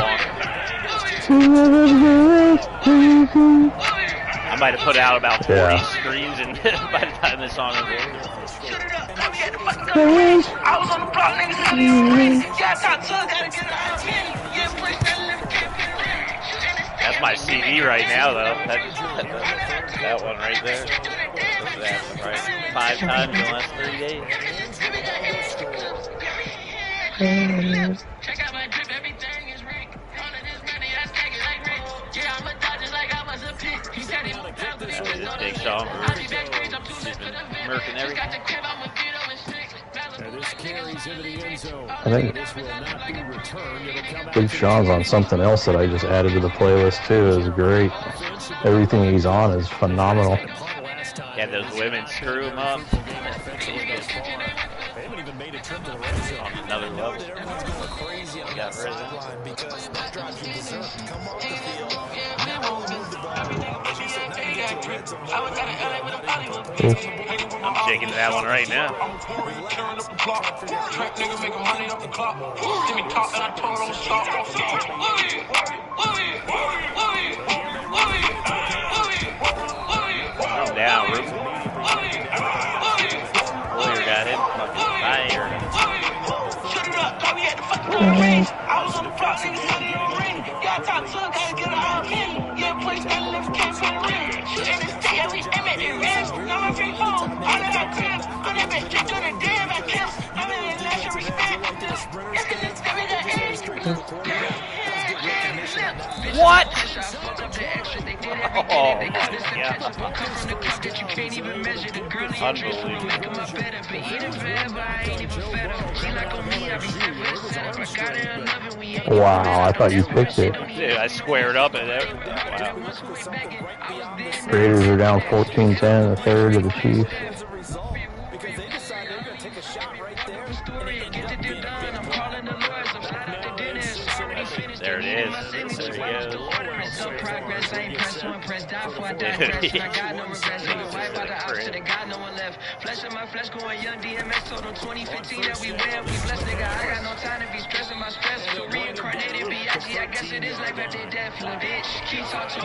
I might have put out about 40 screens and by the time this song is over. I was on the block, niggas had these rings. Yeah, I talked to her, gotta get her out of here. Yeah, push that lift, can't put it in. That's my CD right now, though. That one right there. That's right. 5 times in the last 3 days. Check out my drip, everything is rigged. All of this money, I stack it like Rick. Yeah, I'm a dog just like I was a pig. He said he was proud, but he was on Big Sean. She's been murking everything. I think Big Sean's on something else that I just added to the playlist too. Is great. Everything he's on is phenomenal. Yeah, those women screw him up. On another level. He got risen. I'm shaking that one right now. Calm down, Rube. Warrior got him fucking fired. I was on the block, niggas had it in the ring. Yeah, I talked to her, gotta get her out of here. Yeah, push that lift, can't put it in. Shooting the state, we aim at the rest. Now my free phone, all of that crib. On that bitch, just doing a damn at kiss. I'm in the national respect. What? Oh my God. Wow, I thought you picked it. Dude, I squared up at it. Wow. Raiders are down 14-10 in the third to the Chiefs. There it is. There he goes. Flesh of my flesh going young DMS told them 2015 that we win. We blessed nigga. I got no time to be stressing my stress. Reincarnated B.I.G. I guess it is like I did that for bitch. Keep talking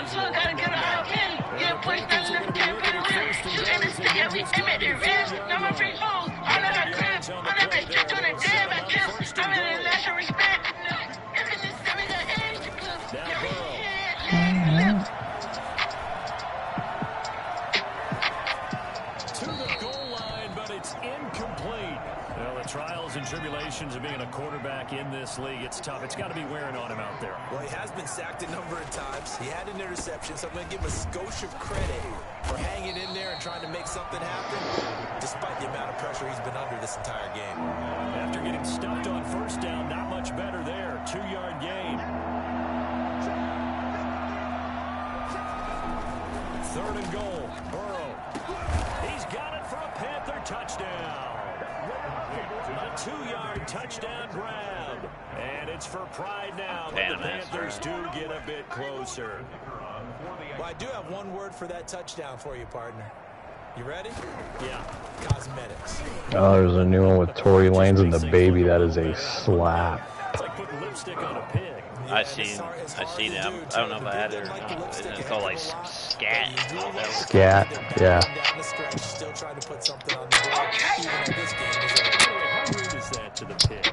to gotta get out of here. Yeah, push that lift, can't put it in. Shooting the state, we aim at the rest. Now my free hoes, all of that crib. On that bitch, just doing a damn at kiss. I'm in the national respect. To the goal line, but it's incomplete. Well, the trials and tribulations of being a quarterback in this league, it's tough. It's got to be wearing on him out there. Well, he has been sacked a number of times. He had an interception, so I'm going to give him a skosh of credit for hanging in there and trying to make something happen, despite the amount of pressure he's been under this entire game. After getting stuffed on first down, not much better there. 2-yard gain. 3rd and goal. Burrow. He's got it for a Panther touchdown. A 2-yard touchdown grab. And it's for pride now, but the Panthers do get a bit closer. Well, I do have one word for that touchdown for you, partner. You ready? Yeah. Cosmetics. Oh, there's a new one with Tory Lanez and the baby. That is a slap. It's like putting lipstick on a pig. I seen it. I don't know if I had it or not. It's called like scat. Scat, yeah. Still trying to put something on the board. Even though this game is over. How rude is that to the pit?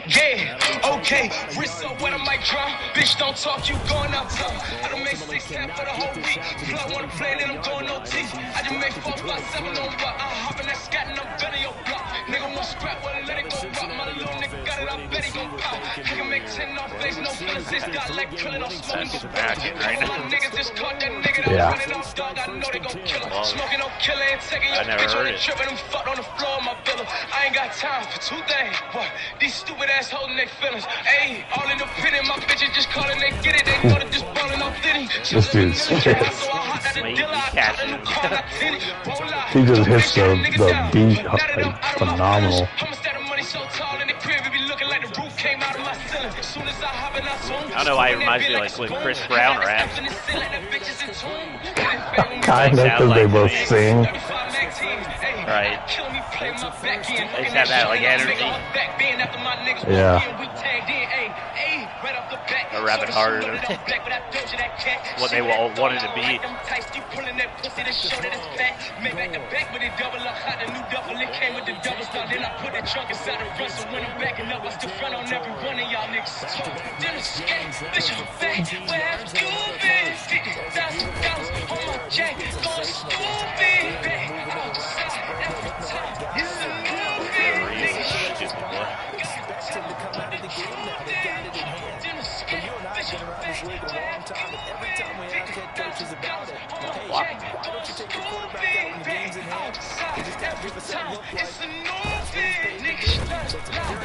Yeah, okay. Wrist so wet, I might drown. Bitch, don't talk, you going up top. I done made 6 cents for the whole week. Flow on the plane and I'm going no teeth. I just made 4 by 7 on what? I hop in that scat and I'm gunning your block. Nigga won't scrap, well let it go pop. My little nigga got it, I bet he gon' pop. Nigga make 10 off face, no feelings. This got leg killing, no smoking. Right now. My niggas just caught that nigga that Yeah. running off dog. I know they gon' kill him. Smoking no killer and taking your bitch on the trip and them fucked on the floor of my villa. I ain't got time for 2 things. What? These stupid ass holding their feelings. Ayy, all in the pit and my bitches just calling they get it. They know that just balling off Diddy. This dude's sick. He just hits the beat like phenomenal. I don't know why it reminds me of like when Chris Brown raps. Kind of, because they both sing. Right. They just have that like energy. Yeah. They're rapping harder than what they all wanted to be.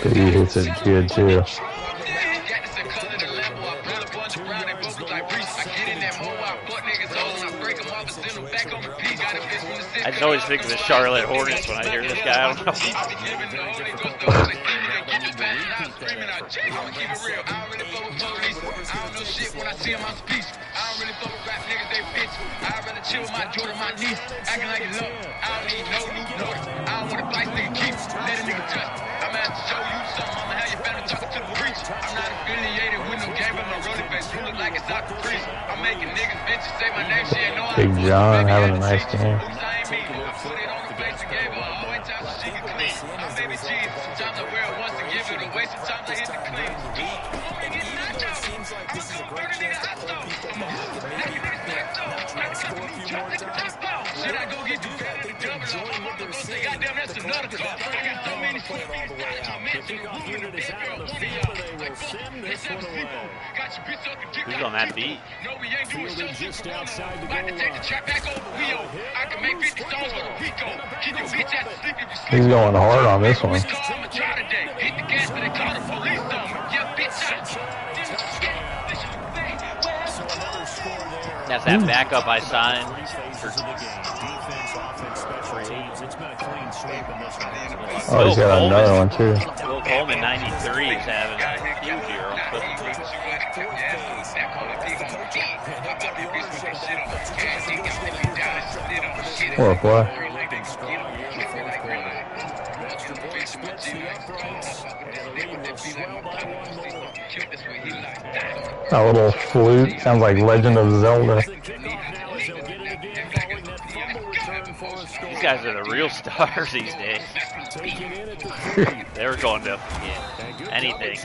But he hits it good too. I just always think of the Charlotte Hornets when I hear this guy. I don't know. Big John having a nice game. Who's on that beat? Just outside the goal line. He's going hard on this one. That's that backup I signed. Oh, he's got another one too. Will Coleman, 93, is having a huge year. What a play. A little flute. Sounds like Legend of Zelda. These guys are the real stars these days. They were going to anything.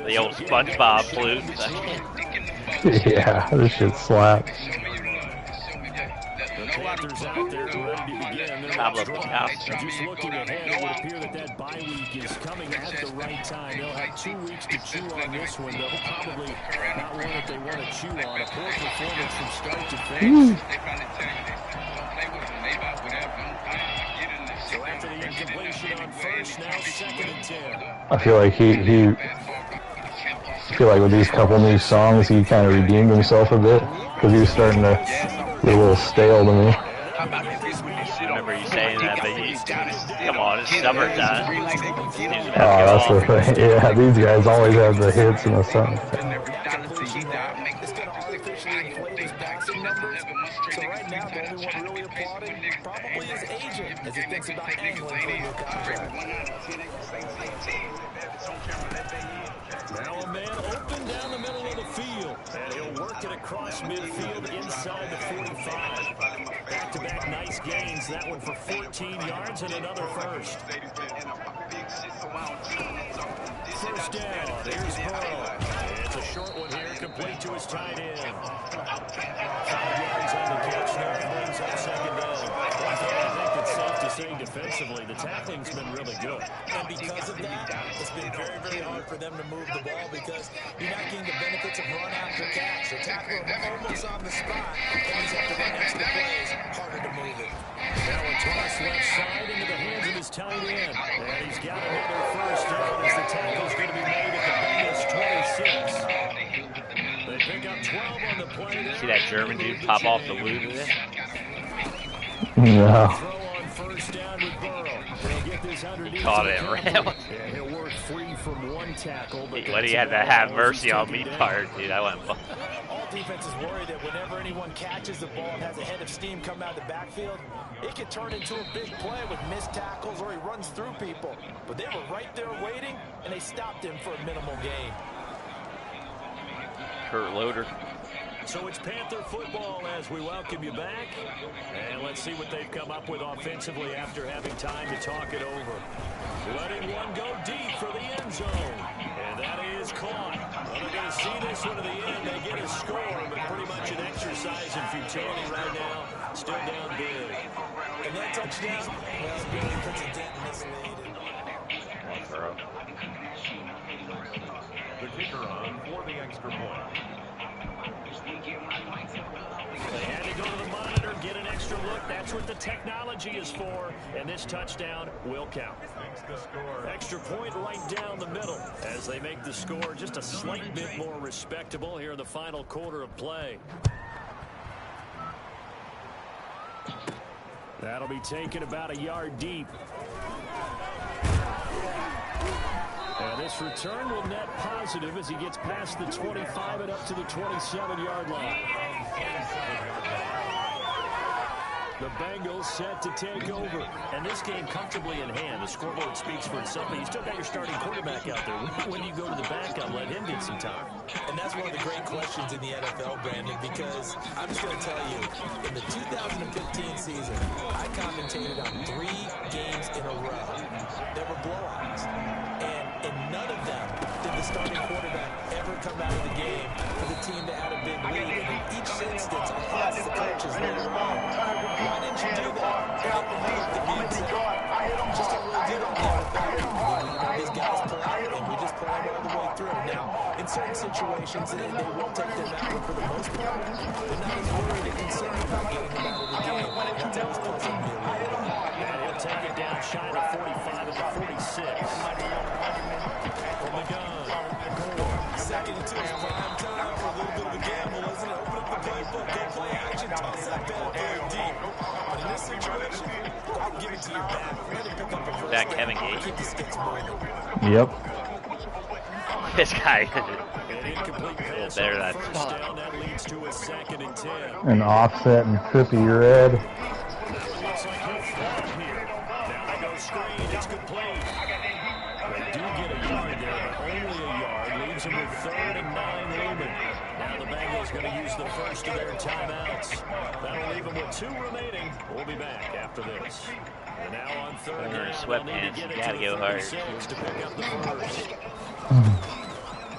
The old SpongeBob flute. Yeah, this shit slaps. Pablo Picasso. Just looking ahead, it would appear that bye week is coming at the right time. They'll have 2 weeks to chew on this one, though. Probably not one that they want to chew on. A poor performance from start to finish. So after the incompletion on first, now 2nd and 10. I feel like I feel like with these couple new songs, he kind of redeemed himself a bit because he was starting to get a little stale to me. I remember you saying that, but come on, it's summertime. Oh, that's the thing. Yeah, these guys always have the hits in the summer. yards. So right now, the only one really applauding probably his agent as he thinks about angling for a new contract. Now a man open down the middle of the field, and he'll work it across midfield inside the 45. Back-to-back nice gains, that one for 14 yards and another first. First down, here's Burrow. It's a short one here, complete to his tight end. 5 yards on the catch now, brings up second down. I think it's safe to say defensively, the tackling's been really good. And because of that, it's been very, very hard for them to move the ball because you're not getting the benefits of run after catch. The tackler almost on the spot, and he's have to run extra plays. Harder to move it. Now a toss left side into the hands of his tight end. And he's got another first down as the tackle's going to be made at the Bengals 26. They pick up 12 on the play there. See that German dude pop off the loop there? Yeah. Throw on first down with Burrow. He'll get this underneath. Caught it right. Yeah, he'll work free from one tackle. But When he had to have mercy on me part, dude, I went. All defenses worry that whenever anyone catches the ball and has a head of steam come out of the backfield, it could turn into a big play with missed tackles or he runs through people. But they were right there waiting, and they stopped him for a minimal gain. Kurt Loder. So it's Panther football as we welcome you back. And let's see what they've come up with offensively after having time to talk it over. Letting one go deep for the end zone. And that is caught. Well, they're going to see this one to the end. They get a score, but pretty much an exercise in futility right now. Still down big. And that touchdown, well, really puts a dent in this lead. The kicker on for the extra point. They had to go to the monitor, get an extra look. That's what the technology is for. And this touchdown will count. Extra point right down the middle as they make the score just a slight bit more respectable here in the final quarter of play. That'll be taken about a yard deep. And this return will net positive as he gets past the 25 and up to the 27-yard line. The Bengals set to take over. And this game comfortably in hand. The scoreboard speaks for itself, but you still got your starting quarterback out there. When do you go to the backup, let him get some time? And that's one of the great questions in the NFL, Brandon, because I'm just going to tell you, in the 2015 season, I commentated on 3 games in a row. There were blowouts. And in none of them did the starting quarterback ever come out of the game for the team to add a big lead. And in each instance, I asked the coaches later on, why didn't you do that? Just don't really do that in the NFL. These guys play, and we just play them all the way through. Now, in certain situations, they will take them out, but for the most part, they're not as worried and concerned about getting them out of the game. And that was pleasant to me. And he'll take it down shy of 45 at the 46. From the gun. Second and 2 is prime time for a little bit of a gamble, isn't it? Open up the playbook, go play action, toss that ball very deep. But in this situation, I'll give it to your back. Ready to pick up a first That down. Kevin Gage? Keep the sticks moving. Yep. This guy. An incomplete pass There, on the that's first fine. down. That leads to a 2nd and 10. An offset and trippy red. Looks like he'll fall here. Now they go screen. It's complete. They do get a yard there, but only a yard. Leaves them with 3rd and 9 looming. Now the Bengals going to use the first of their timeouts. That'll leave them with 2 remaining. We'll be back after this. And now on 3rd Under down, sweatpants, they'll need to get it gotta to the go hard. 36 to pick up the first.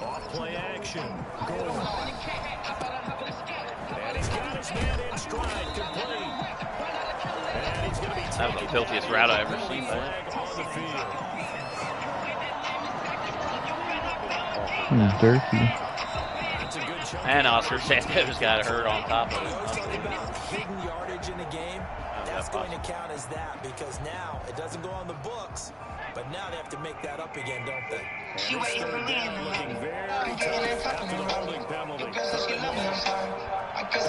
Off play action. Goal. And he's got his man in stride, complete. And he's going to be That was the filthiest route I ever seen. flag on the field. Dirty. That's a good chunk. And Oscar Santos got hurt on top of We always it. talk about hidden yardage in a game. That's going to count as that because now it doesn't go on the books, but now they have to make that up again, don't they? She waiting for me. Looking very tough after the holding penalty. I guess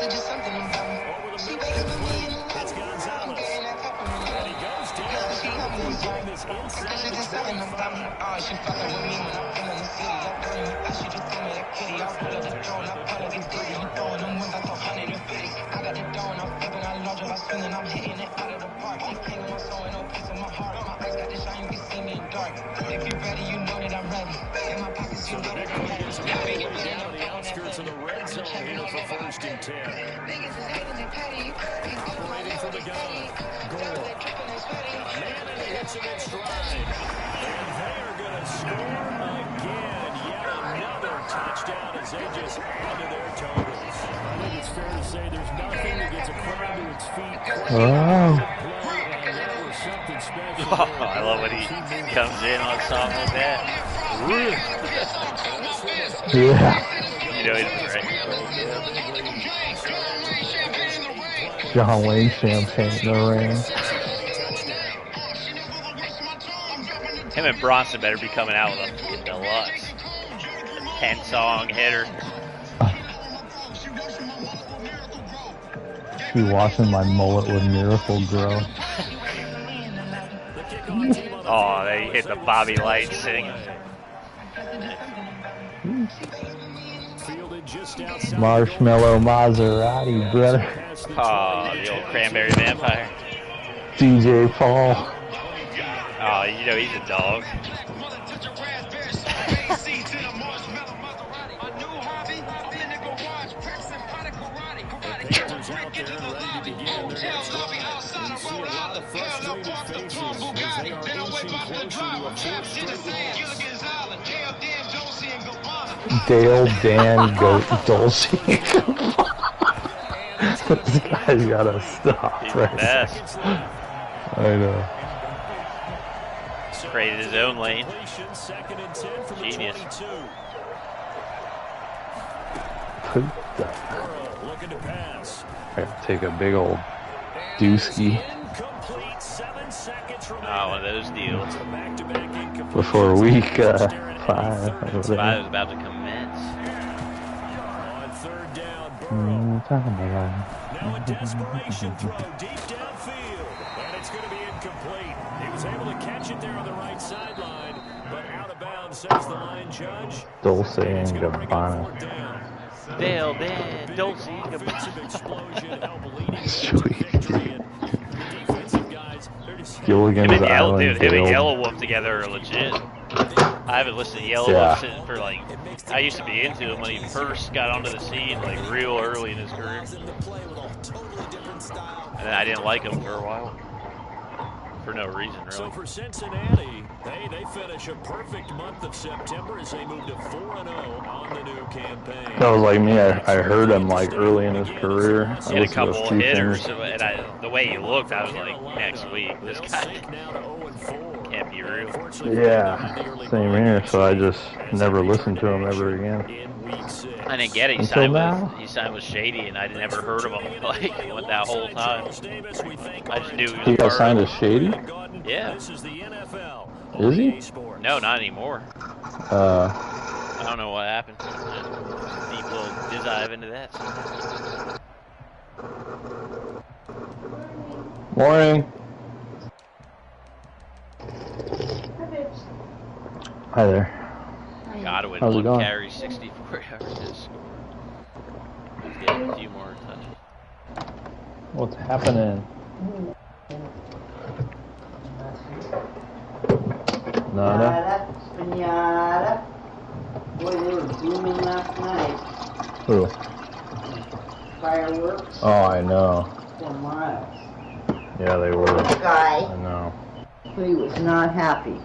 it's just something about Over the she middle, waiting for me. it's Gonzalez. And he goes down. is inside Cause she the just sucking 25. them diamonds. She fucking with me when I'm feeling the city. I throw you out, she just throw me that kitty. I pull up the drone, I pull up the gritty. You throwing them ones, I throw 150. I got the dough and I'm flipping, I launch up, I swinging, I'm hitting it out of the park. I'm hanging my soul and no piece of my heart. My eyes got the shine, you can see me in dark. If you ready, you know that I'm ready. In my pockets, you know that I'm ready. Down to the outskirts of the red zone here for 1st and 10. Operating from the gun. Gore. A man and he hits him in stride. And they are going to score again. Yet another touchdown as they just add to their totals. I think it's fair to say there's nothing that gets a crowd to its feet quite Oh. play, and that was something special. Oh, I love when he comes in on something like that. Yeah. You know he's right. John Wayne champagne in the rain. Him and Bronson better be coming out with a fucking deluxe 10-song hitter. Be watching my mullet with Miracle Grow. Oh, they hit the Bobby Light singing. Marshmallow Maserati, brother. Oh, the old Cranberry Vampire. DJ Paul. Oh, you know he's a dog. Dale, Dan, Dulce. This guy's gotta stop. He's right the best. I know. Created his own lane. Genius. I have to take a big old dooski Oh, one of those deals. before week 5. Five is about to commence. On 3rd down, Burrow. Now a desperation throw deep downfield, and it's going to be incomplete. He was able to catch it there on the right sideline, but out of bounds, says the line judge. Dulce and Gabbana. Dale, Dan, Dulce, Sweet. Gilligan's Him and Yellow, Island. dude, him and Dale. Yellow Wolf together are legit. I haven't listened to Yellow Yeah. Wolf since for like, I used to be into him when he first got onto the scene, like real early in his career. And then I didn't like him for a while. For no reason, really. So for Cincinnati, they finish a perfect month of September as they move to 4-0 on the new campaign. That was like me. I heard him like early in his career. I He had a listened to couple few hitters, things. and the way he looked, I was like, next week, this guy can't be real. Yeah, same here. So I just never listened to him ever again. I didn't get it. Until now? He signed with Shady, and I never heard of him like went that whole time. I just knew he was He got part signed of to Shady? Yeah. Is he? No, not anymore. I don't know what happened. Deep little dive into that. Morning. Hi there. Godwin, How's it one going? carry, 64 yards. Let's get a few more touches. What's happening? Nada. Pinata. Boy, they were blooming last night. Who? Fireworks Oh, I know. for miles. Yeah, they were. Guy, I know. he was not happy.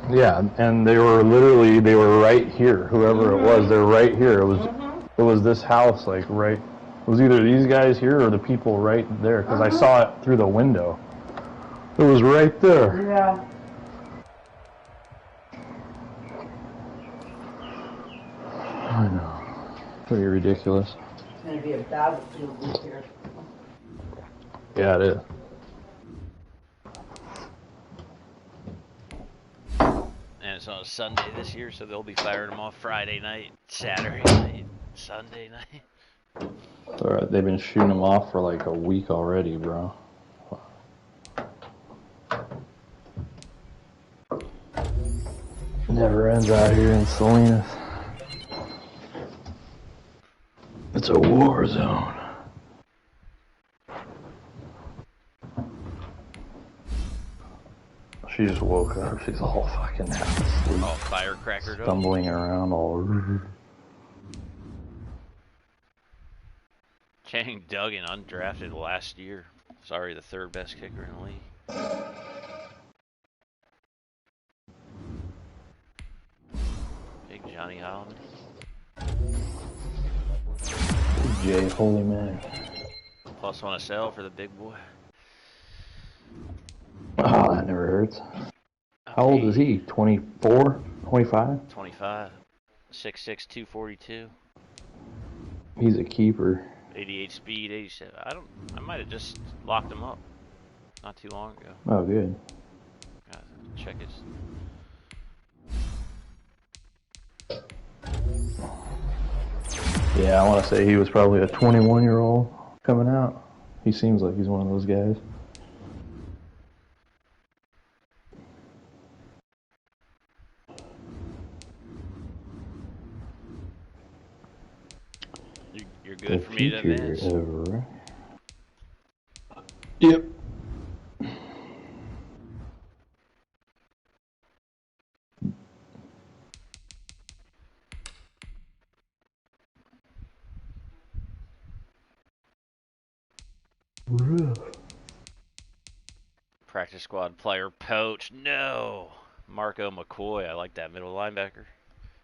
Yeah, and they were right here. Whoever it was, they're right here. It was this house, like right. It was either these guys here or the people right there, because I saw it through the window. It was right there. Yeah. I know. Pretty ridiculous. It's going to be a battlefield this year. Yeah, it is. And it's on a Sunday this year, so they'll be firing them off Friday night, Saturday night, Sunday night. They've been shooting them off for like a week already, bro. Never ends out here in Salinas. It's a war zone. She just woke up. She's all fucking half asleep. All firecrackered up. Stumbling around all. Channing Duggan undrafted last year. Sorry, the third best kicker in the league. Big Johnny Holloman. Jay Holy Man. +1 SL for the big boy. Oh, that never hurts. How old is he? 24? 25? 25. 6'6", 242. He's a keeper. 88 speed, 87. I might have just locked him up not too long ago. Oh, good. Gotta check his. Yeah, I want to say he was probably a 21-year-old coming out. He seems like he's one of those guys. You're good for me to advance. Yep. Practice squad player poached. No. Marco McCoy. I like that middle linebacker.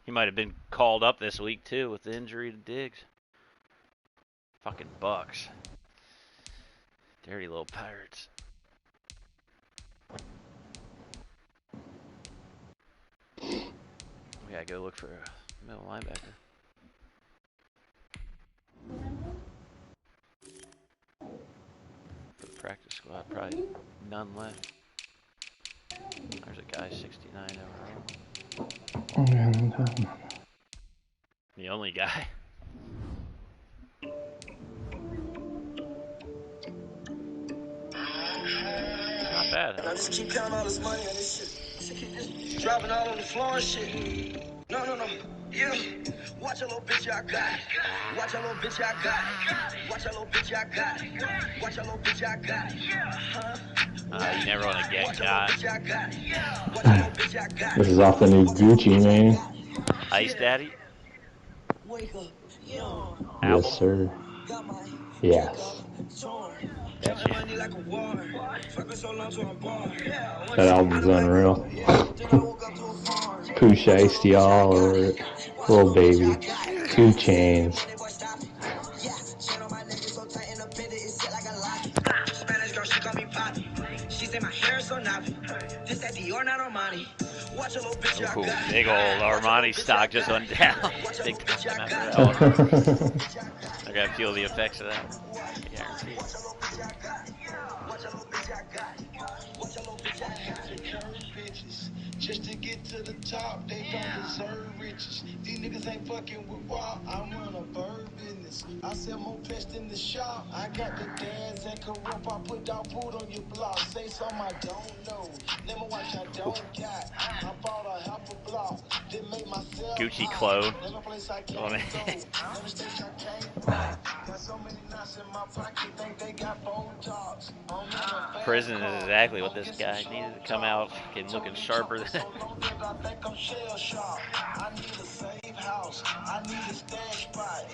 He might have been called up this week too with the injury to Diggs. Fucking Bucks. Dirty little Pirates. We gotta go look for a middle linebacker. For the practice squad, probably none left. There's a guy 69 overall. The only guy. Not bad. And I just keep counting all this money on this shit. She keep just dropping all on the floor and shit. No. Yeah. Watch a little bitch I got. Watch a little bitch I got. Watch a little bitch I got. Watch a little bitch I got. You never want to get got. This is off the new Gucci, man. Ice Daddy? Yes, sir. Yes. That album's unreal. Pooh Shiesty all over it. Little Baby. 2 Chains. Oh, cool. Big old Armani stock just went down. Big time after that one. I gotta feel the effects of that. I guarantee. Just to get to the top, they don't deserve riches. These niggas ain't fucking with Rob. I run a bird business. I sell more pest in the shop. I got the dads and corrupt. I put dog food on your block. Say something I don't know. Never watch I don't got. I bought a half a block. Then made myself Gucci clone. Never place I can't go. Never station I can't buy. Got so many knots in my pocket. Think they got Botox. Prison is exactly what this guy needed to come out looking sharper than. I think I'm shell shocked. I need a safe house. I need a stash spot.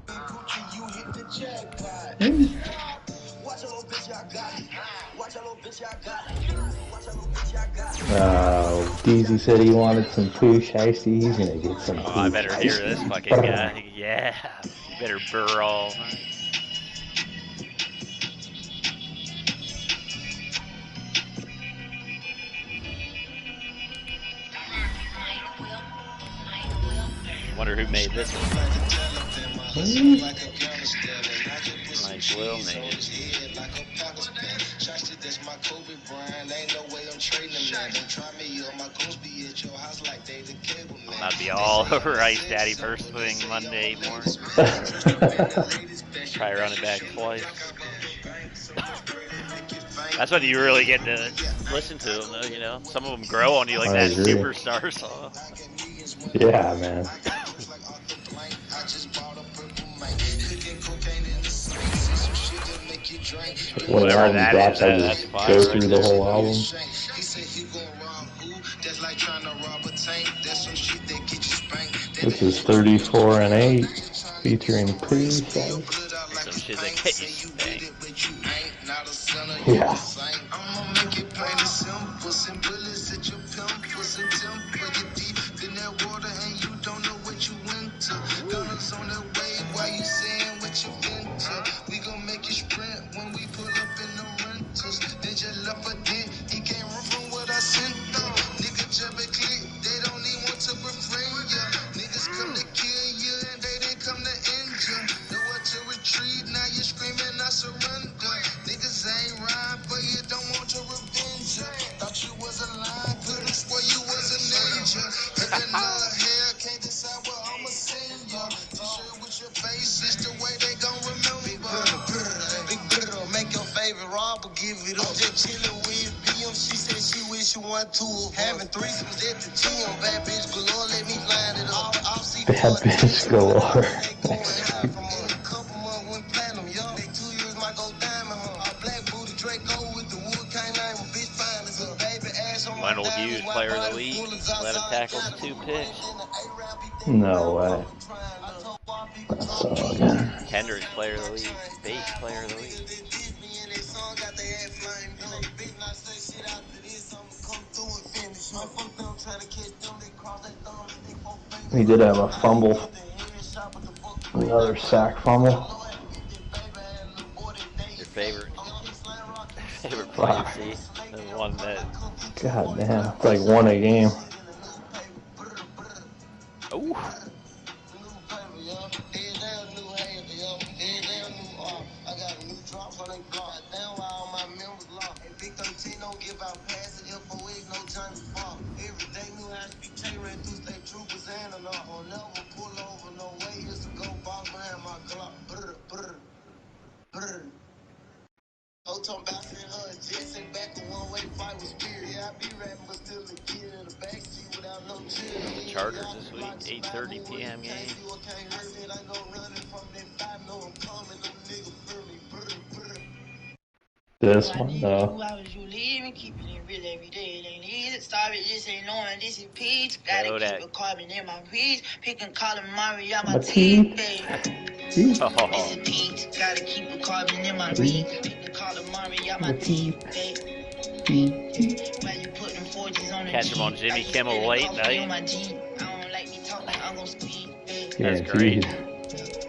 Gucci, you hit the jackpot. Watch a little bitch I got. Watch a little bitch I got. Watch a little bitch I got. DZ said he wanted some Pooh Shiesty. He's gonna get some. Oh, I better hear this fucking guy. Yeah, you better burr all night. Wonder who made this one. Like Will made it. I'll be all over Ice Daddy first thing Monday morning. Try running back twice. That's when you really get to listen to them, though, you know? Some of them grow on you like I that agree. Superstar song. Yeah, man. One of the Whatever album that drops, is, I that's just fire go right through the there. whole album. This is 34 and 8, featuring Precise. Some shit that get you spanked. Yeah. We gon' make you sprint when we pull up in the rentals. They just left a dent. He can't run from what I sent them. Nigga jump a click. They don't even want to befriend ya. Niggas come to kill you and they didn't come to end ya. Nowhere to retreat. Now you're screaming I surrender. Niggas ain't ride for you. Don't want to revenge ya. Thought you was alive. Could've swore you was a ninja. Heaven or hell. Can't decide where I'ma send ya. T-shirt with your face. It's the way they gon' remember. Big brother, make your favorite robber give it up. Just chillin' with BM. She said she wish you one two of having threesomes at the gym. Bad bitch galore, let me line it up. Bad bitch galore. Couple months went platinum, yo. They 2 years might go diamond, huh? Black booty Draco with the wood can't name a bitch fine as a baby ass on my Wendell Hughes, player of the week. 11 tackles, 2 picks. No way. That sucks. Kendrick's player of the week. Bates player of the week. He did have a fumble. Another sack fumble. Your favorite play, see? The one that... God damn, it's like one a game. Ooh. Chargers this week, 8:30 p.m. game. This one, though. Show that. My teeth. Oh. Catch him on Jimmy Kimmel late night. That's great.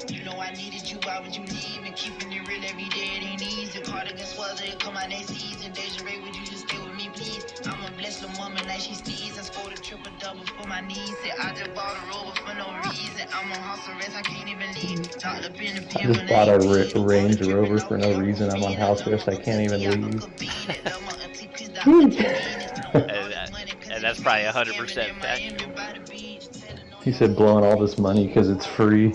You know I needed you, why would you leave? And keeping it real every day, it ain't easy. Cardigan swells, they'll come out next season. Deja Ray, would you just stay with me, please? I'm a blessed little woman like she sneezes. I scored a triple double for my knees. Said I just bought a rover for no reason. I'm on house arrest, I can't even leave. Talked up in the pen I just bought a Range Rover for no reason. I'm on house arrest. I can't even leave. And that's probably 100% factual. He said blowing all this money because it's free.